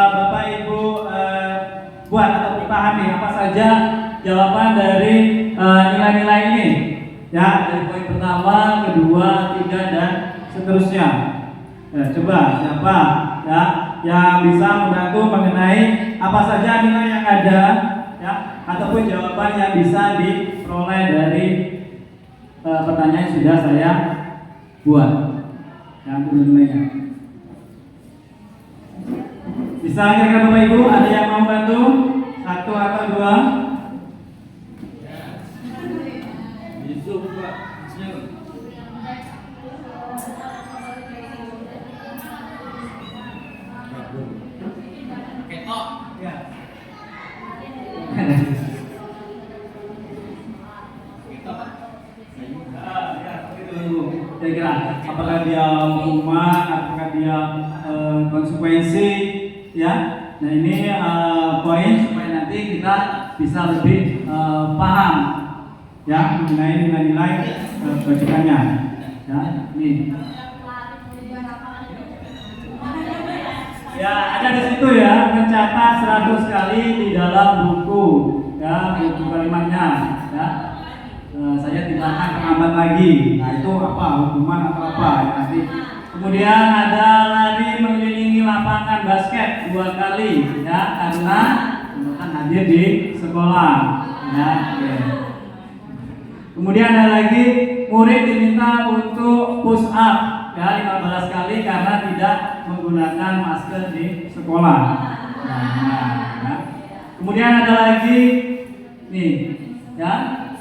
Bapak Ibu buat atau dipahami apa saja jawaban dari nilai-nilai ini ya dari poin pertama, kedua, tiga dan seterusnya. Ya, coba siapa ya yang bisa membantu mengenai apa saja nilai yang ada ya ataupun jawaban yang bisa diperoleh dari pertanyaan yang sudah saya buat yang nilainya. Bisa kira-kira Bapak Ibu ada yang mau bantu satu atau dua? Kira-kira apakah dia hukuman, apakah dia konsekuensi ya. Nah ini poin supaya nanti kita bisa lebih paham ya mengenai nilai-nilai kebajikannya ya. Ini ya ada di situ ya mencatat 100 kali di dalam buku ya buku kalimatnya ya. Saya tidak akan terlambat lagi. Nah itu apa hukuman atau apa ya, nanti. Kemudian ada lari mengelilingi lapangan basket 2 kali ya karena kan hadir di sekolah ya. Okay. Kemudian ada lagi murid diminta untuk push up ya 15 kali karena tidak menggunakan masker di sekolah. Nah. Kemudian ada lagi nih ya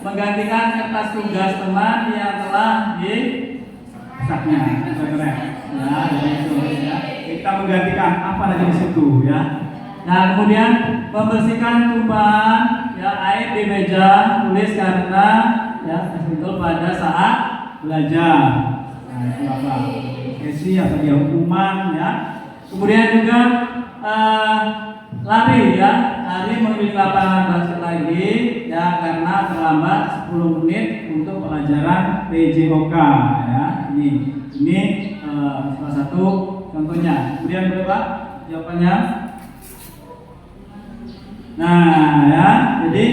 menggantikan kertas tugas teman yang telah disaknya ya, itu ya. Kita menggantikan apa lagi di situ ya. Nah kemudian membersihkan tumpahan ya air di meja tulis karena ya betul pada saat belajar. Nah itu apa? Kesi atau dia hukuman ya. Kemudian juga lari ya, lari mengelilingi lapangan basket lagi ya karena terlambat 10 menit untuk pelajaran PJOK ya. Ini salah satu contohnya. Kemudian berapa jawabannya? Nah ya, jadi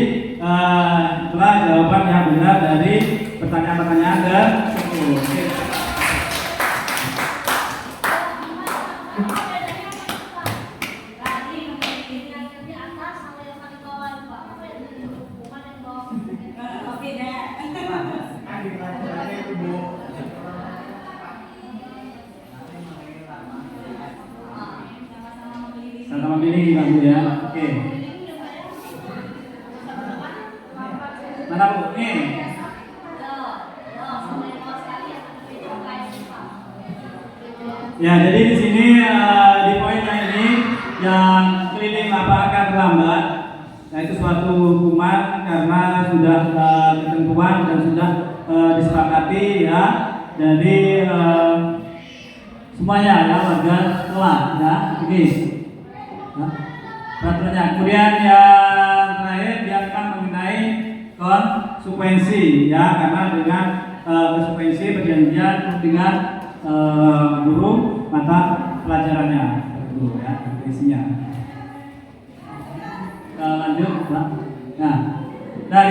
itulah jawaban yang benar dari pertanyaan-pertanyaan tersebut. Sama pilih Ibu ya. Oke. Mana Bu? Nih. Ya, jadi di sini di poin ini yang keliling lapangan terlambat, yaitu suatu hukuman karena sudah ketentuan dan sudah disepakati ya. Jadi semuanya ya warga telat ya ini. Peraturannya. Kemudian yang terakhir dia akan mengenai konsekuensi ya karena dengan konsekuensi perjanjian dengan guru mata pelajarannya itu ya isinya. Lanjut Pak. Nah Nah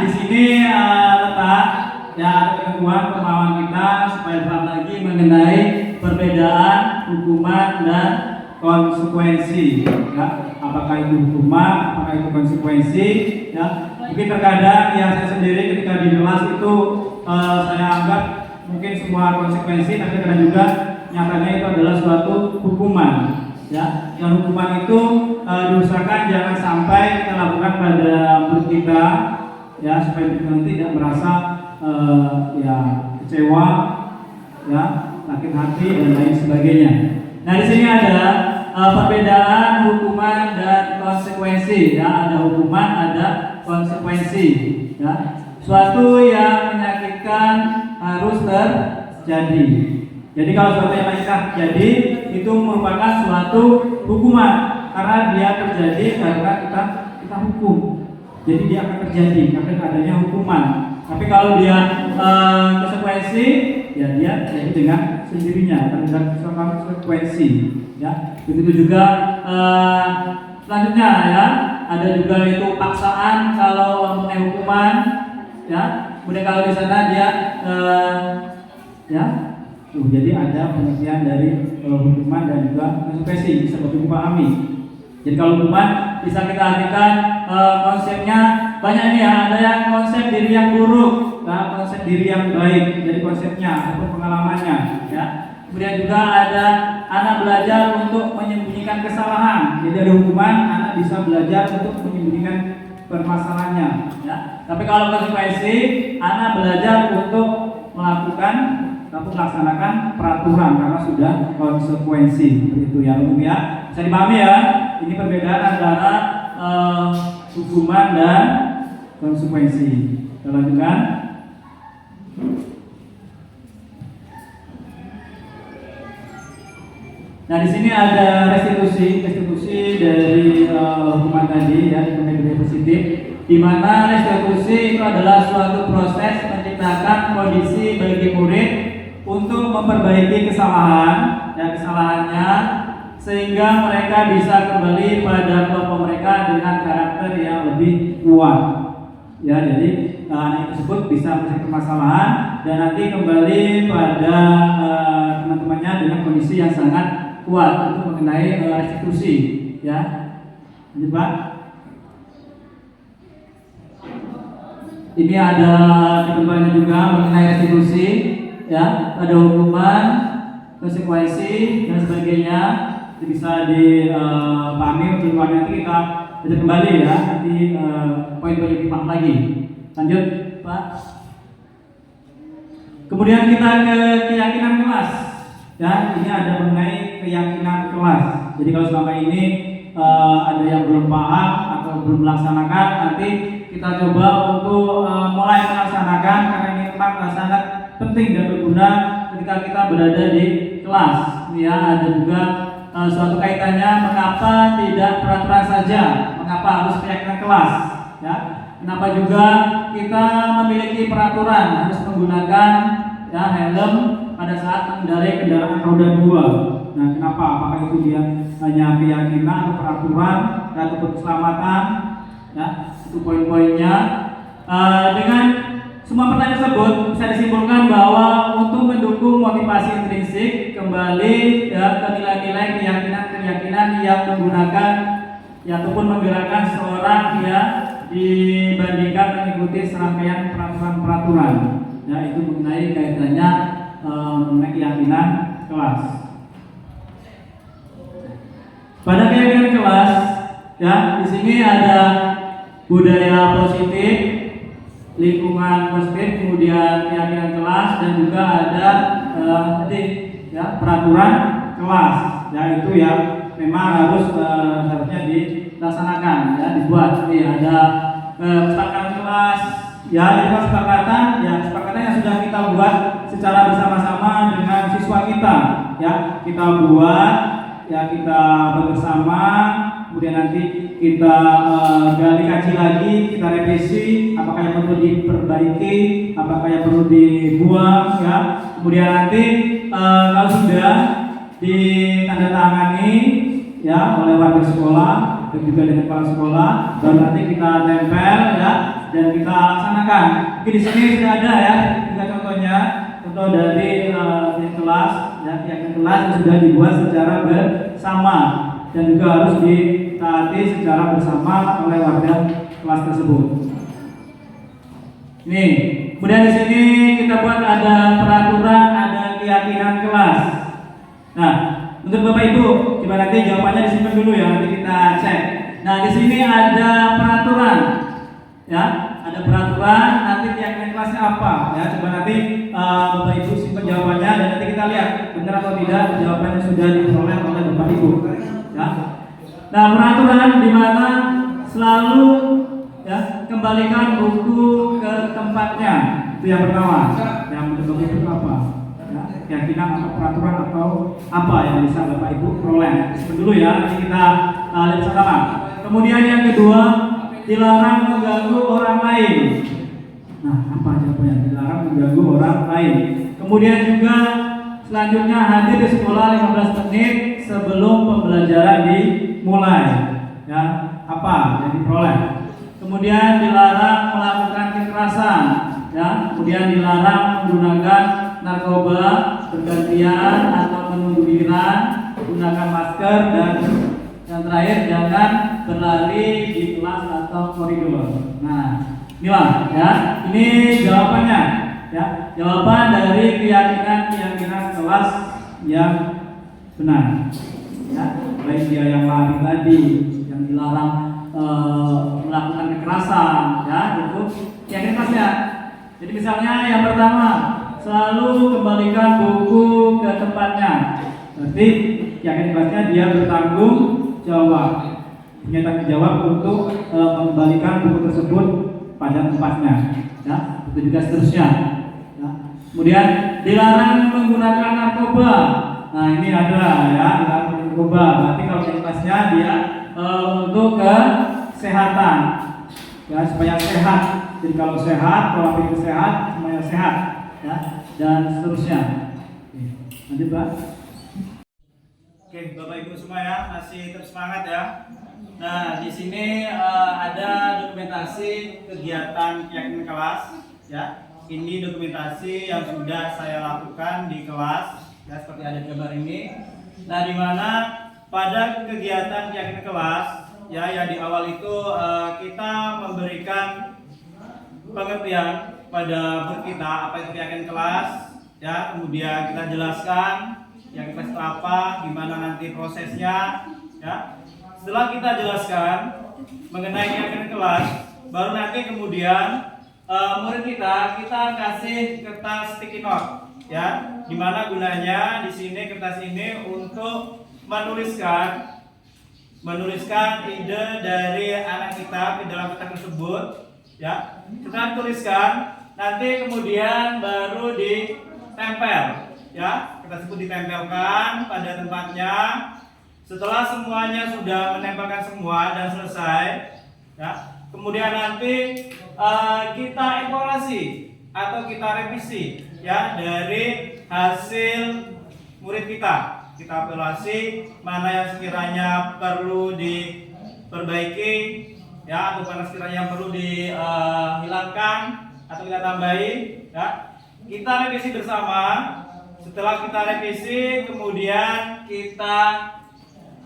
di sini letak ya ketentuan pemahaman kita supaya paham lagi mengenai perbedaan hukuman dan konsekuensi. Ya, apakah itu hukuman, apakah itu konsekuensi? Ya, mungkin terkadang ya saya sendiri ketika di kelas itu saya anggap mungkin semua konsekuensi, tapi kadang juga nyatanya itu adalah suatu hukuman. Ya, dan hukuman itu diusahakan jangan sampai kita lakukan pada murid kita, ya supaya kita nanti tidak merasa ya kecewa, ya sakit hati dan lain sebagainya. Nah di sini ada perbedaan hukuman dan konsekuensi. Ya, ada hukuman, ada konsekuensi. Ya, suatu yang menyakitkan harus terjadi. Jadi kalau suatu yang menyakitkan terjadi itu merupakan suatu hukuman karena dia terjadi karena kita hukum. Jadi dia akan terjadi karena adanya hukuman. Tapi kalau dia konsekuensi, ya dia terjadi dengan sendirinya karena konsekuensi. Ya, begitu juga selanjutnya ya ada juga itu paksaan kalau mengenai hukuman. Ya, kemudian kalau di sana dia ya. Jadi ada pengertian dari hukuman dan juga konsekuensi bisa lebih dipahami. Jadi kalau hukuman bisa kita artikan konsepnya banyak nih ya, ada yang konsep diri yang buruk, nah, konsep diri yang baik, jadi konsepnya ataupun pengalamannya. Ya. Kemudian juga ada anak belajar untuk menyembunyikan kesalahan. Jadi ada hukuman, anak bisa belajar untuk menyembunyikan permasalahannya. Ya. Tapi kalau konsekuensi, anak belajar untuk melakukan atau melaksanakan peraturan karena sudah konsekuensi. Begitu ya, umum ya. Bisa dipahami ya. Ini perbedaan antara hukuman dan konsekuensi. Kita lanjutkan. Nah di sini ada restitusi dari hukuman tadi ya, hukuman positif, di mana restitusi itu adalah suatu proses menciptakan kondisi bagi murid untuk memperbaiki kesalahan dan kesalahannya sehingga mereka bisa kembali pada kelompok mereka dengan karakter yang lebih kuat. Ya, jadi anak tersebut bisa menyelesaikan permasalahan dan nanti kembali pada teman-temannya dengan kondisi yang sangat kuat. Itu mengenai restitusi. Ya, lanjut Pak. Ini ada ketentuannya juga mengenai restitusi. Ya, ada hukuman, konsekuensi dan sebagainya. Itu bisa dipahami untuk nanti kita bisa kembali ya nanti poin-poin lebih paham lagi. Lanjut Pak. Kemudian kita ke keyakinan kelas. Ya, ini ada mengenai keyakinan kelas. Jadi kalau selama ini ada yang belum paham atau belum melaksanakan, nanti kita coba untuk mulai melaksanakan karena ini memang sangat penting dan berguna ketika kita berada di kelas. Ya, ada juga suatu kaitannya mengapa tidak peraturan saja, mengapa harus keyakinan kelas. Ya, kenapa juga kita memiliki peraturan harus menggunakan ya helm pada saat mengendarai kendaraan roda 2. Nah, kenapa? Apakah itu dia hanya keyakinan atau peraturan ataupun keselamatan? Ya, itu poin-poinnya. Dengan semua pertanyaan tersebut bisa disimpulkan bahwa untuk mendukung motivasi intrinsik kembali ya, ke nilai-nilai keyakinan yang menggunakan ya, ataupun menggerakkan seorang ya dibandingkan mengikuti serangkaian peraturan-peraturan. Ya, itu mengenai kaitannya mengenai keyakinan kelas. Pada keyakinan kelas, ya di sini ada budaya positif, lingkungan positif, kemudian keyakinan kelas dan juga ada ya peraturan kelas. Ya itu yang memang harus harusnya dilaksanakan ya dibuat. Jadi ada kesepakatan kelas. Ya itu kesepakatan yang sudah kita buat secara bersama-sama dengan siswa kita. Ya kita buat, ya kita bersama. Kemudian nanti kita gali kaji lagi, kita revisi apakah yang perlu diperbaiki, apakah yang perlu dibuang, ya. Kemudian nanti kalau sudah ditandatangani ya oleh warga sekolah, dan juga dengan kepala sekolah, baru nanti kita tempel ya dan kita laksanakan. Oke, di sini sudah ada ya juga contohnya, contoh dari kelas ya, yang kelas yang sudah dibuat secara bersama dan juga harus ditaati secara bersama oleh warga kelas tersebut. Ini, kemudian di sini kita buat ada peraturan, ada keyakinan kelas. Nah, untuk Bapak Ibu, coba nanti jawabannya disimpan dulu ya, nanti kita cek. Nah, di sini ada peraturan, ya, ada peraturan. Nanti keyakinan kelasnya apa? Ya, coba nanti Bapak Ibu simpan jawabannya dan nanti kita lihat benar atau tidak jawabannya sudah diperoleh oleh Bapak Ibu. Ya. Nah, peraturan di mana selalu ya kembalikan buku ke tempatnya, itu yang pertama. Yang untuk itu apa? Ya, keyakinan atau peraturan atau apa yang bisa Bapak Ibu peroleh. Dulu ya, nanti kita lihat sama. Kemudian yang kedua, dilarang mengganggu orang lain. Nah, apa jawabannya? Dilarang mengganggu orang lain. Kemudian juga selanjutnya hadir di sekolah 15 menit sebelum pembelajaran dimulai. Ya, apa yang diperoleh? Kemudian dilarang melakukan kekerasan, ya. Kemudian dilarang menggunakan narkoba bergantian atau menunggu giliran, gunakan masker, dan yang terakhir jangan berlari di kelas atau koridor. Nah, inilah ya, ini jawabannya, ya. Jawaban dari keyakinan kelas yang benar, ya. Baik dia yang lari tadi, yang dilarang melakukan kekerasan, ya, itu keyakinan kelasnya. Jadi misalnya yang pertama, selalu kembalikan buku ke tempatnya. Berarti keyakinan kelasnya dia bertanggung jawab, punya tanggung jawab untuk mengembalikan buku tersebut pada tempatnya, ya. Itu juga seterusnya. Ya. Kemudian dilarang menggunakan narkoba. Nah, ini ada ya, dilarang menggunakan narkoba. Berarti kalau keyakinan kelasnya dia untuk kesehatan, ya, supaya sehat. Jadi kalau sehat, pola pikir sehat, semuanya sehat, ya, dan seterusnya. Lanjut, Pak. Oke, Bapak Ibu semua ya, masih terus semangat ya. Nah, di sini ada dokumentasi kegiatan keyakinan kelas, ya. Ini dokumentasi yang sudah saya lakukan di kelas, ya, seperti ada gambar ini. Nah, di mana pada kegiatan keyakinan kelas, ya, yang di awal itu kita memberikan pengertian pada murid kita apa itu keyakinan kelas, ya. Kemudian kita jelaskan keyakinan kelas itu apa, gimana nanti prosesnya, ya. Setelah kita jelaskan mengenai keyakinan kelas, baru nanti kemudian murid kita kasih kertas sticky note, ya. Dimana gunanya di sini kertas ini untuk menuliskan ide dari anak kita di dalam kertas tersebut, ya. Setelah tuliskan, nanti kemudian baru ditempel, ya. Kertas tersebut ditempelkan pada tempatnya. Setelah semuanya sudah menempelkan semua dan selesai, ya, kemudian nanti kita evaluasi atau kita revisi, ya, dari hasil murid kita. Kita evaluasi mana yang sekiranya perlu diperbaiki, ya, atau mana sekiranya yang perlu dihilangkan atau kita tambahi, ya. Kita revisi bersama. Setelah kita revisi, kemudian kita,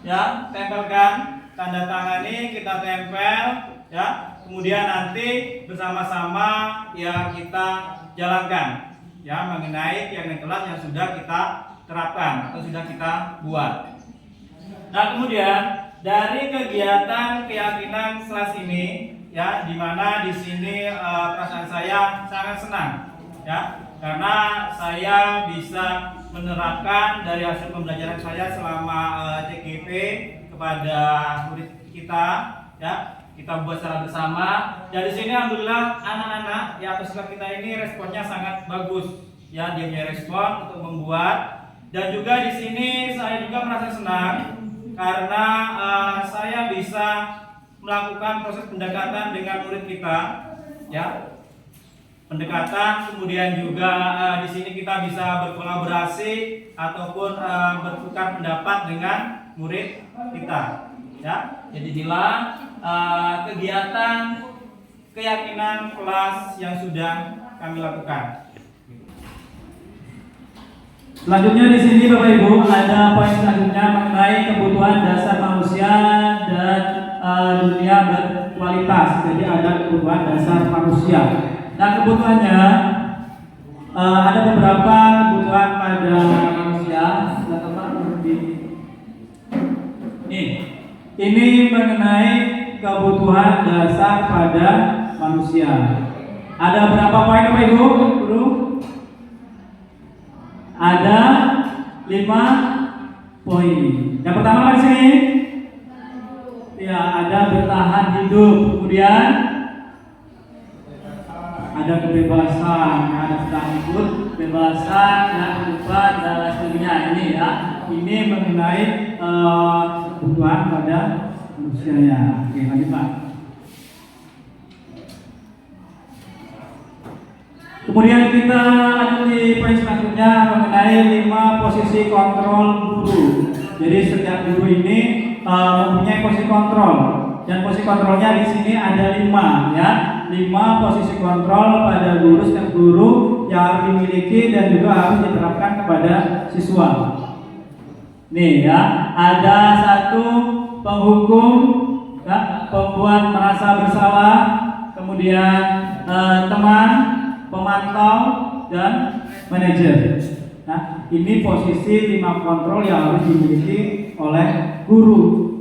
ya, tempelkan, tanda tangani, kita tempel, ya. Kemudian nanti bersama-sama ya kita jalankan, ya, mengenai keyakinan kelas yang sudah kita terapkan atau sudah kita buat. Nah, kemudian dari kegiatan keyakinan kelas ini, ya, di mana di sini perasaan saya sangat senang, ya, karena saya bisa menerapkan dari hasil pembelajaran saya selama CGP kepada murid kita, ya. Kita buat secara bersama. Dan di sini alhamdulillah anak-anak ya peserta kita ini responnya sangat bagus, ya, dia punya respon untuk membuat. Dan juga di sini saya juga merasa senang karena saya bisa melakukan proses pendekatan dengan murid kita, ya. Pendekatan, kemudian juga di sini kita bisa berkolaborasi ataupun bertukar pendapat dengan murid kita. Ya, jadi inilah kegiatan keyakinan kelas yang sudah kami lakukan. Selanjutnya di sini Bapak Ibu ada poin selanjutnya mengenai kebutuhan dasar manusia dan dunia berkualitas. Jadi ada kebutuhan dasar manusia. Nah, kebutuhannya ada beberapa kebutuhan pada manusia. Ini mengenai kebutuhan dasar pada manusia. Ada berapa poin Bapak Ibu? Guru? Ada 5 poin. Yang pertama apa di sini? Ya, ada bertahan hidup. Kemudian ada kebebasan, ada bertahan hidup, kebebasan, kehidupan dan lain sebagainya. Ini ya, ini mengenai kebutuhan pada manusianya. Oke, lanjut Pak. Kemudian kita lanjut di poin selanjutnya mengenai 5 posisi kontrol guru. Jadi setiap guru ini mempunyai posisi kontrol dan posisi kontrolnya di sini ada 5 ya. 5 posisi kontrol pada guru, setiap guru yang harus dimiliki dan juga harus diterapkan kepada siswa. Nih ya, ada 1 penghukum, ya, pembuat merasa bersalah, kemudian teman, pemantau, dan manajer. Nah, ini posisi 5 kontrol yang harus dimiliki oleh guru.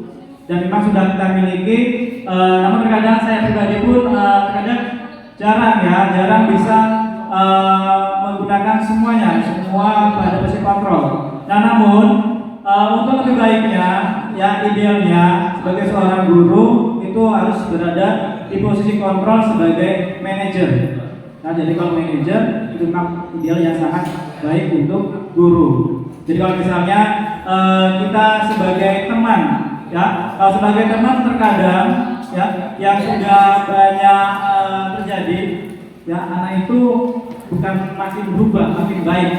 Dan memang sudah kita miliki, namun terkadang saya pribadi pun terkadang jarang bisa menggunakan semua pada posisi kontrol. Nah, namun untuk lebih baiknya, ya idealnya sebagai seorang guru itu harus berada di posisi kontrol sebagai manajer. Nah, jadi kalau manajer itu memang ideal yang sangat baik untuk guru. Jadi kalau misalnya kita sebagai teman, ya, kalau sebagai teman terkadang ya yang sudah banyak terjadi, ya anak itu bukan makin berubah, makin baik,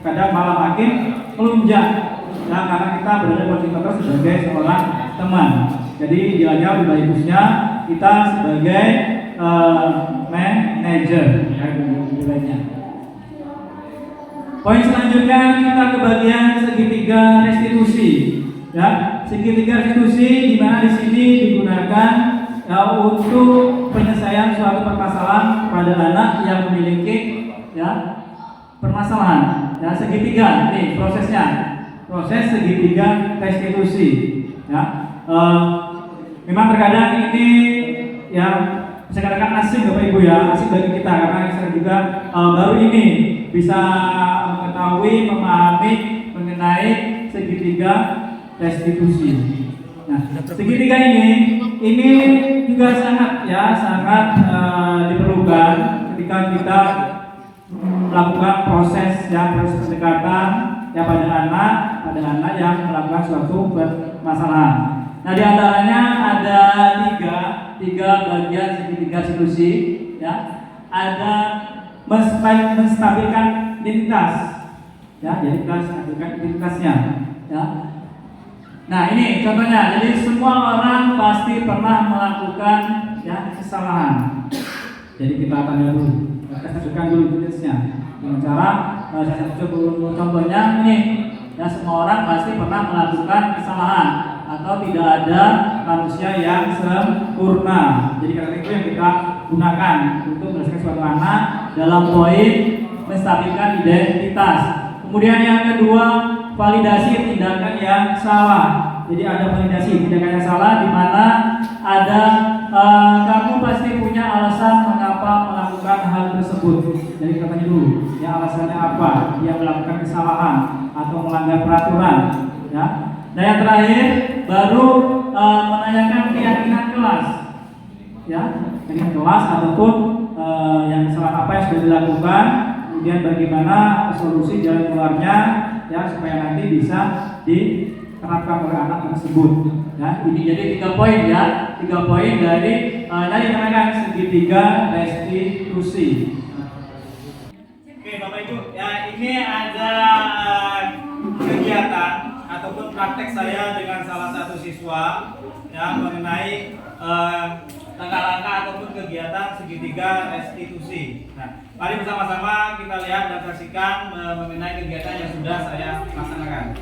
kadang malah makin melunjak. Ya, karena kita berada posisi kontrol sebagai seorang teman. Jadi idealnya lebih bagusnya kita sebagai manager. Poin selanjutnya kita ke bagian segitiga restitusi. Ya, segitiga restitusi di mana di sini digunakan ya, untuk penyelesaian suatu permasalahan pada anak yang memiliki ya permasalahan. Ya, segitiga ini prosesnya. Proses segitiga restitusi. Ya, memang terkadang ini ya saya katakan asing Bapak Ibu ya, asing bagi kita karena saya juga baru ini bisa mengetahui, memahami mengenai segitiga restitusi. Nah, segitiga ini juga sangat diperlukan ketika kita melakukan proses pendekatan ya pada anak yang melakukan suatu permasalahan. Nah, di antaranya ada tiga bagian segitiga restitusi, ya. Ada menstabilkan identitas, ya, jadi kita stabilkan identitasnya, ya. Nah, ini contohnya. Jadi semua orang pasti pernah melakukan ya kesalahan. Jadi kita tanya dulu, kita stabilkan dulu identitasnya dengan cara saya coba contohnya ini. Ya, semua orang pasti pernah melakukan kesalahan atau tidak ada manusia yang sempurna. Jadi kata itu yang kita gunakan untuk menyelesaikan suatu anak dalam poin menstabilkan identitas. Kemudian yang kedua, validasi tindakan yang salah. Jadi ada validasi tindakan yang salah di mana ada kamu pasti punya alasan mengapa melakukan hal tersebut. Jadi katanya dulu, ya alasannya apa? Dia melakukan kesalahan atau melanggar peraturan, ya. Nah, yang terakhir baru menanyakan keyakinan kelas, ya, keyakinan kelas ataupun yang kesalahan apa yang sudah dilakukan, kemudian bagaimana solusi jalan keluarnya, ya, supaya nanti bisa diterapkan oleh anak tersebut. Ya, ini jadi 3 poin ya, 3 poin dari tadi namanya segitiga restitusi. Oke Bapak Ibu, ya ini ada kegiatan ataupun praktek saya dengan salah satu siswa yang mengenai langkah-langkah ataupun kegiatan segitiga restitusi. Nah, mari bersama-sama kita lihat dan saksikan mengenai kegiatan yang sudah saya laksanakan.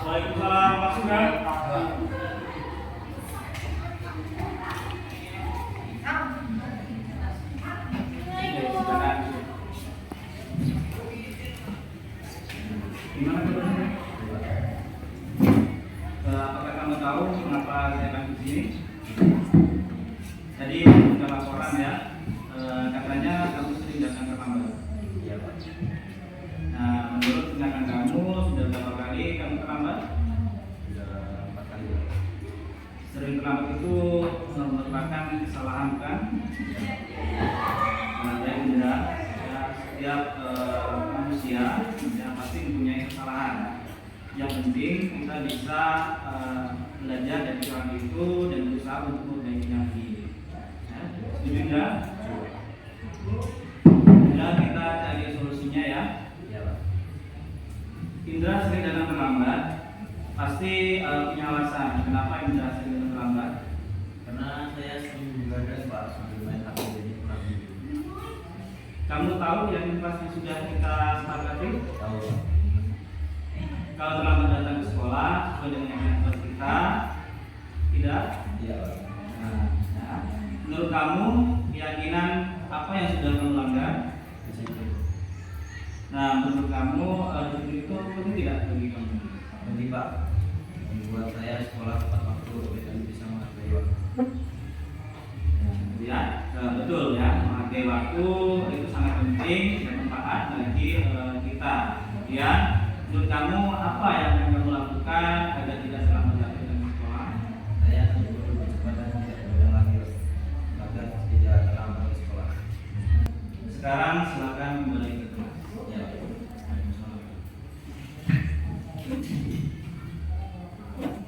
Waalaikumsalam Pak Sugeng. Gimana kabarnya? Apakah kamu tahu kenapa saya akan di sini? Tadi ada laporan ya, katanya kamu sering datang terlambat. Iya Pak. Nah, menurut tindakan kamu sudah berapa kali kamu terlambat? Sudah 4 kali. Sering terlambat itu merupakan kesalahan kan? Nah, ya Indra, ya, setiap manusia ya, pasti mempunyai kesalahan. Yang penting kita bisa belajar dari kesalahan itu dan berusaha untuk memperbaikinya lagi. Ya, setuju enggak? Ya, kita cari solusinya ya. Indra sering datang terlambat, pasti punya alasan. Kenapa Indra sering datang terlambat? Karena saya sering begadang Pak sambil main HP jadi kurang tidur. Kamu tahu yang kelas yang sudah kita sepakati? Tahu. Kalau terlambat datang ke sekolah sesuai dengan yang kelas kita, tidak? Iya. Nah, ya. Menurut kamu keyakinan apa yang sudah kamu langgar? Disiplin. Nah, menurut kamu disiplin itu penting tidak bagi kamu? Penting Pak. Membuat saya sekolah tepat waktu dan bisa menghargai waktu. Ya, betul ya, menghargai waktu itu sangat penting dan bermanfaat bagi kita. Ya, menurut kamu apa yang akan kamu lakukan agar tidak selalu jatuh dari sekolah? Saya selalu berkecepatan tidak berulang lagi agar tidak terlambat ke sekolah. Sekarang silakan kembali ke kelas. Ya.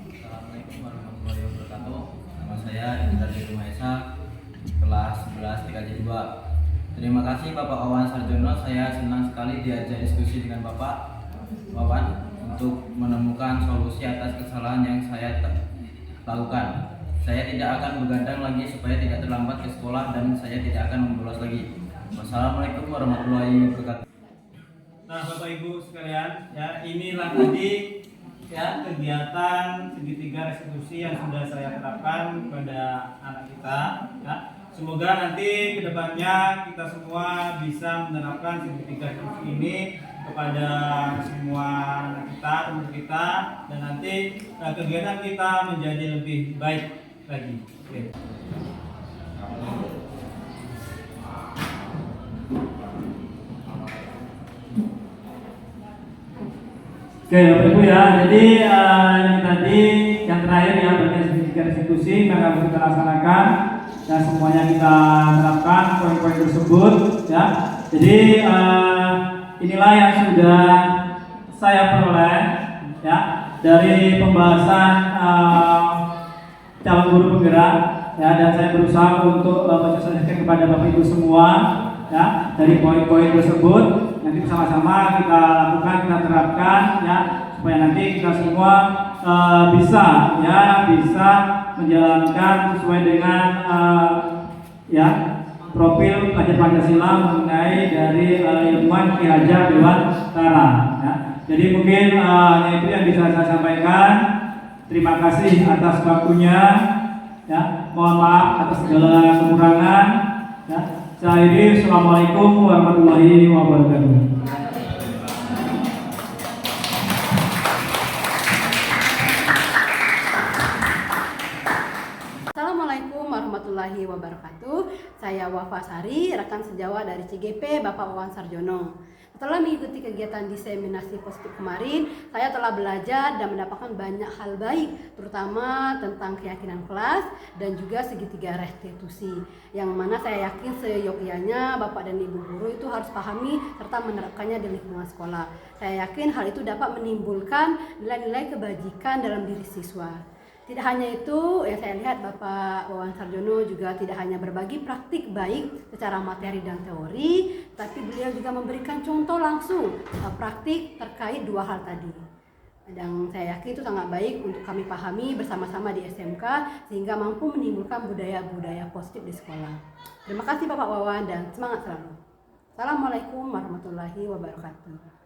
Assalamualaikum warahmatullahi wabarakatuh. Nama saya Indra Dewi Maesa, kelas 11 TKJ 2. Terima kasih Bapak Wawan Sarjono. Saya senang sekali diajak diskusi dengan Bapak Wawan untuk menemukan solusi atas kesalahan yang saya lakukan. Saya tidak akan begadang lagi supaya tidak terlambat ke sekolah dan saya tidak akan membolos lagi. Wassalamualaikum warahmatullahi wabarakatuh. Nah, Bapak Ibu sekalian, ya inilah tadi ya kegiatan segitiga restitusi yang sudah saya terapkan kepada anak kita. Ya. Semoga nanti kedepannya kita semua bisa menerapkan segitiga restitusi ini kepada semua anak kita, teman kita, dan nanti kegiatan kita menjadi lebih baik lagi. Oke. Oke, Bapak Ibu ya. Jadi ini tadi yang terakhir ya bagian segitiga restitusi yang akan kita laksanakan dan semuanya kita terapkan poin-poin tersebut ya. Jadi inilah yang sudah saya peroleh ya dari pembahasan calon guru penggerak ya, dan saya berusaha untuk menyelesaikan kepada Bapak Ibu semua ya dari poin-poin tersebut. Nanti bersama-sama kita lakukan, kita terapkan ya supaya nanti kita semua bisa menjalankan sesuai dengan ya profil pelajar Pancasila mengenai dari ilmuwan Ki Hajar Dewantara ya. Jadi mungkin itu yang bisa saya sampaikan. Terima kasih atas waktunya ya. Mohon maaf atas segala kekurangan ya. Saya akhiri, Assalamualaikum warahmatullahi wabarakatuh. Assalamualaikum warahmatullahi wabarakatuh. Saya Wafa Sari, rekan sejawat dari CGP Bapak Wawan Sarjono. Setelah mengikuti kegiatan diseminasi positif kemarin, saya telah belajar dan mendapatkan banyak hal baik, terutama tentang keyakinan kelas dan juga segitiga restitusi. Yang mana saya yakin seyogyanya Bapak dan Ibu guru itu harus pahami serta menerapkannya di lingkungan sekolah. Saya yakin hal itu dapat menimbulkan nilai-nilai kebajikan dalam diri siswa. Tidak hanya itu, yang saya lihat Bapak Wawan Sarjono juga tidak hanya berbagi praktik baik secara materi dan teori, tapi beliau juga memberikan contoh langsung praktik terkait dua hal tadi. Dan saya yakin itu sangat baik untuk kami pahami bersama-sama di SMK sehingga mampu menimbulkan budaya-budaya positif di sekolah. Terima kasih Bapak Wawan dan semangat selalu. Assalamualaikum warahmatullahi wabarakatuh.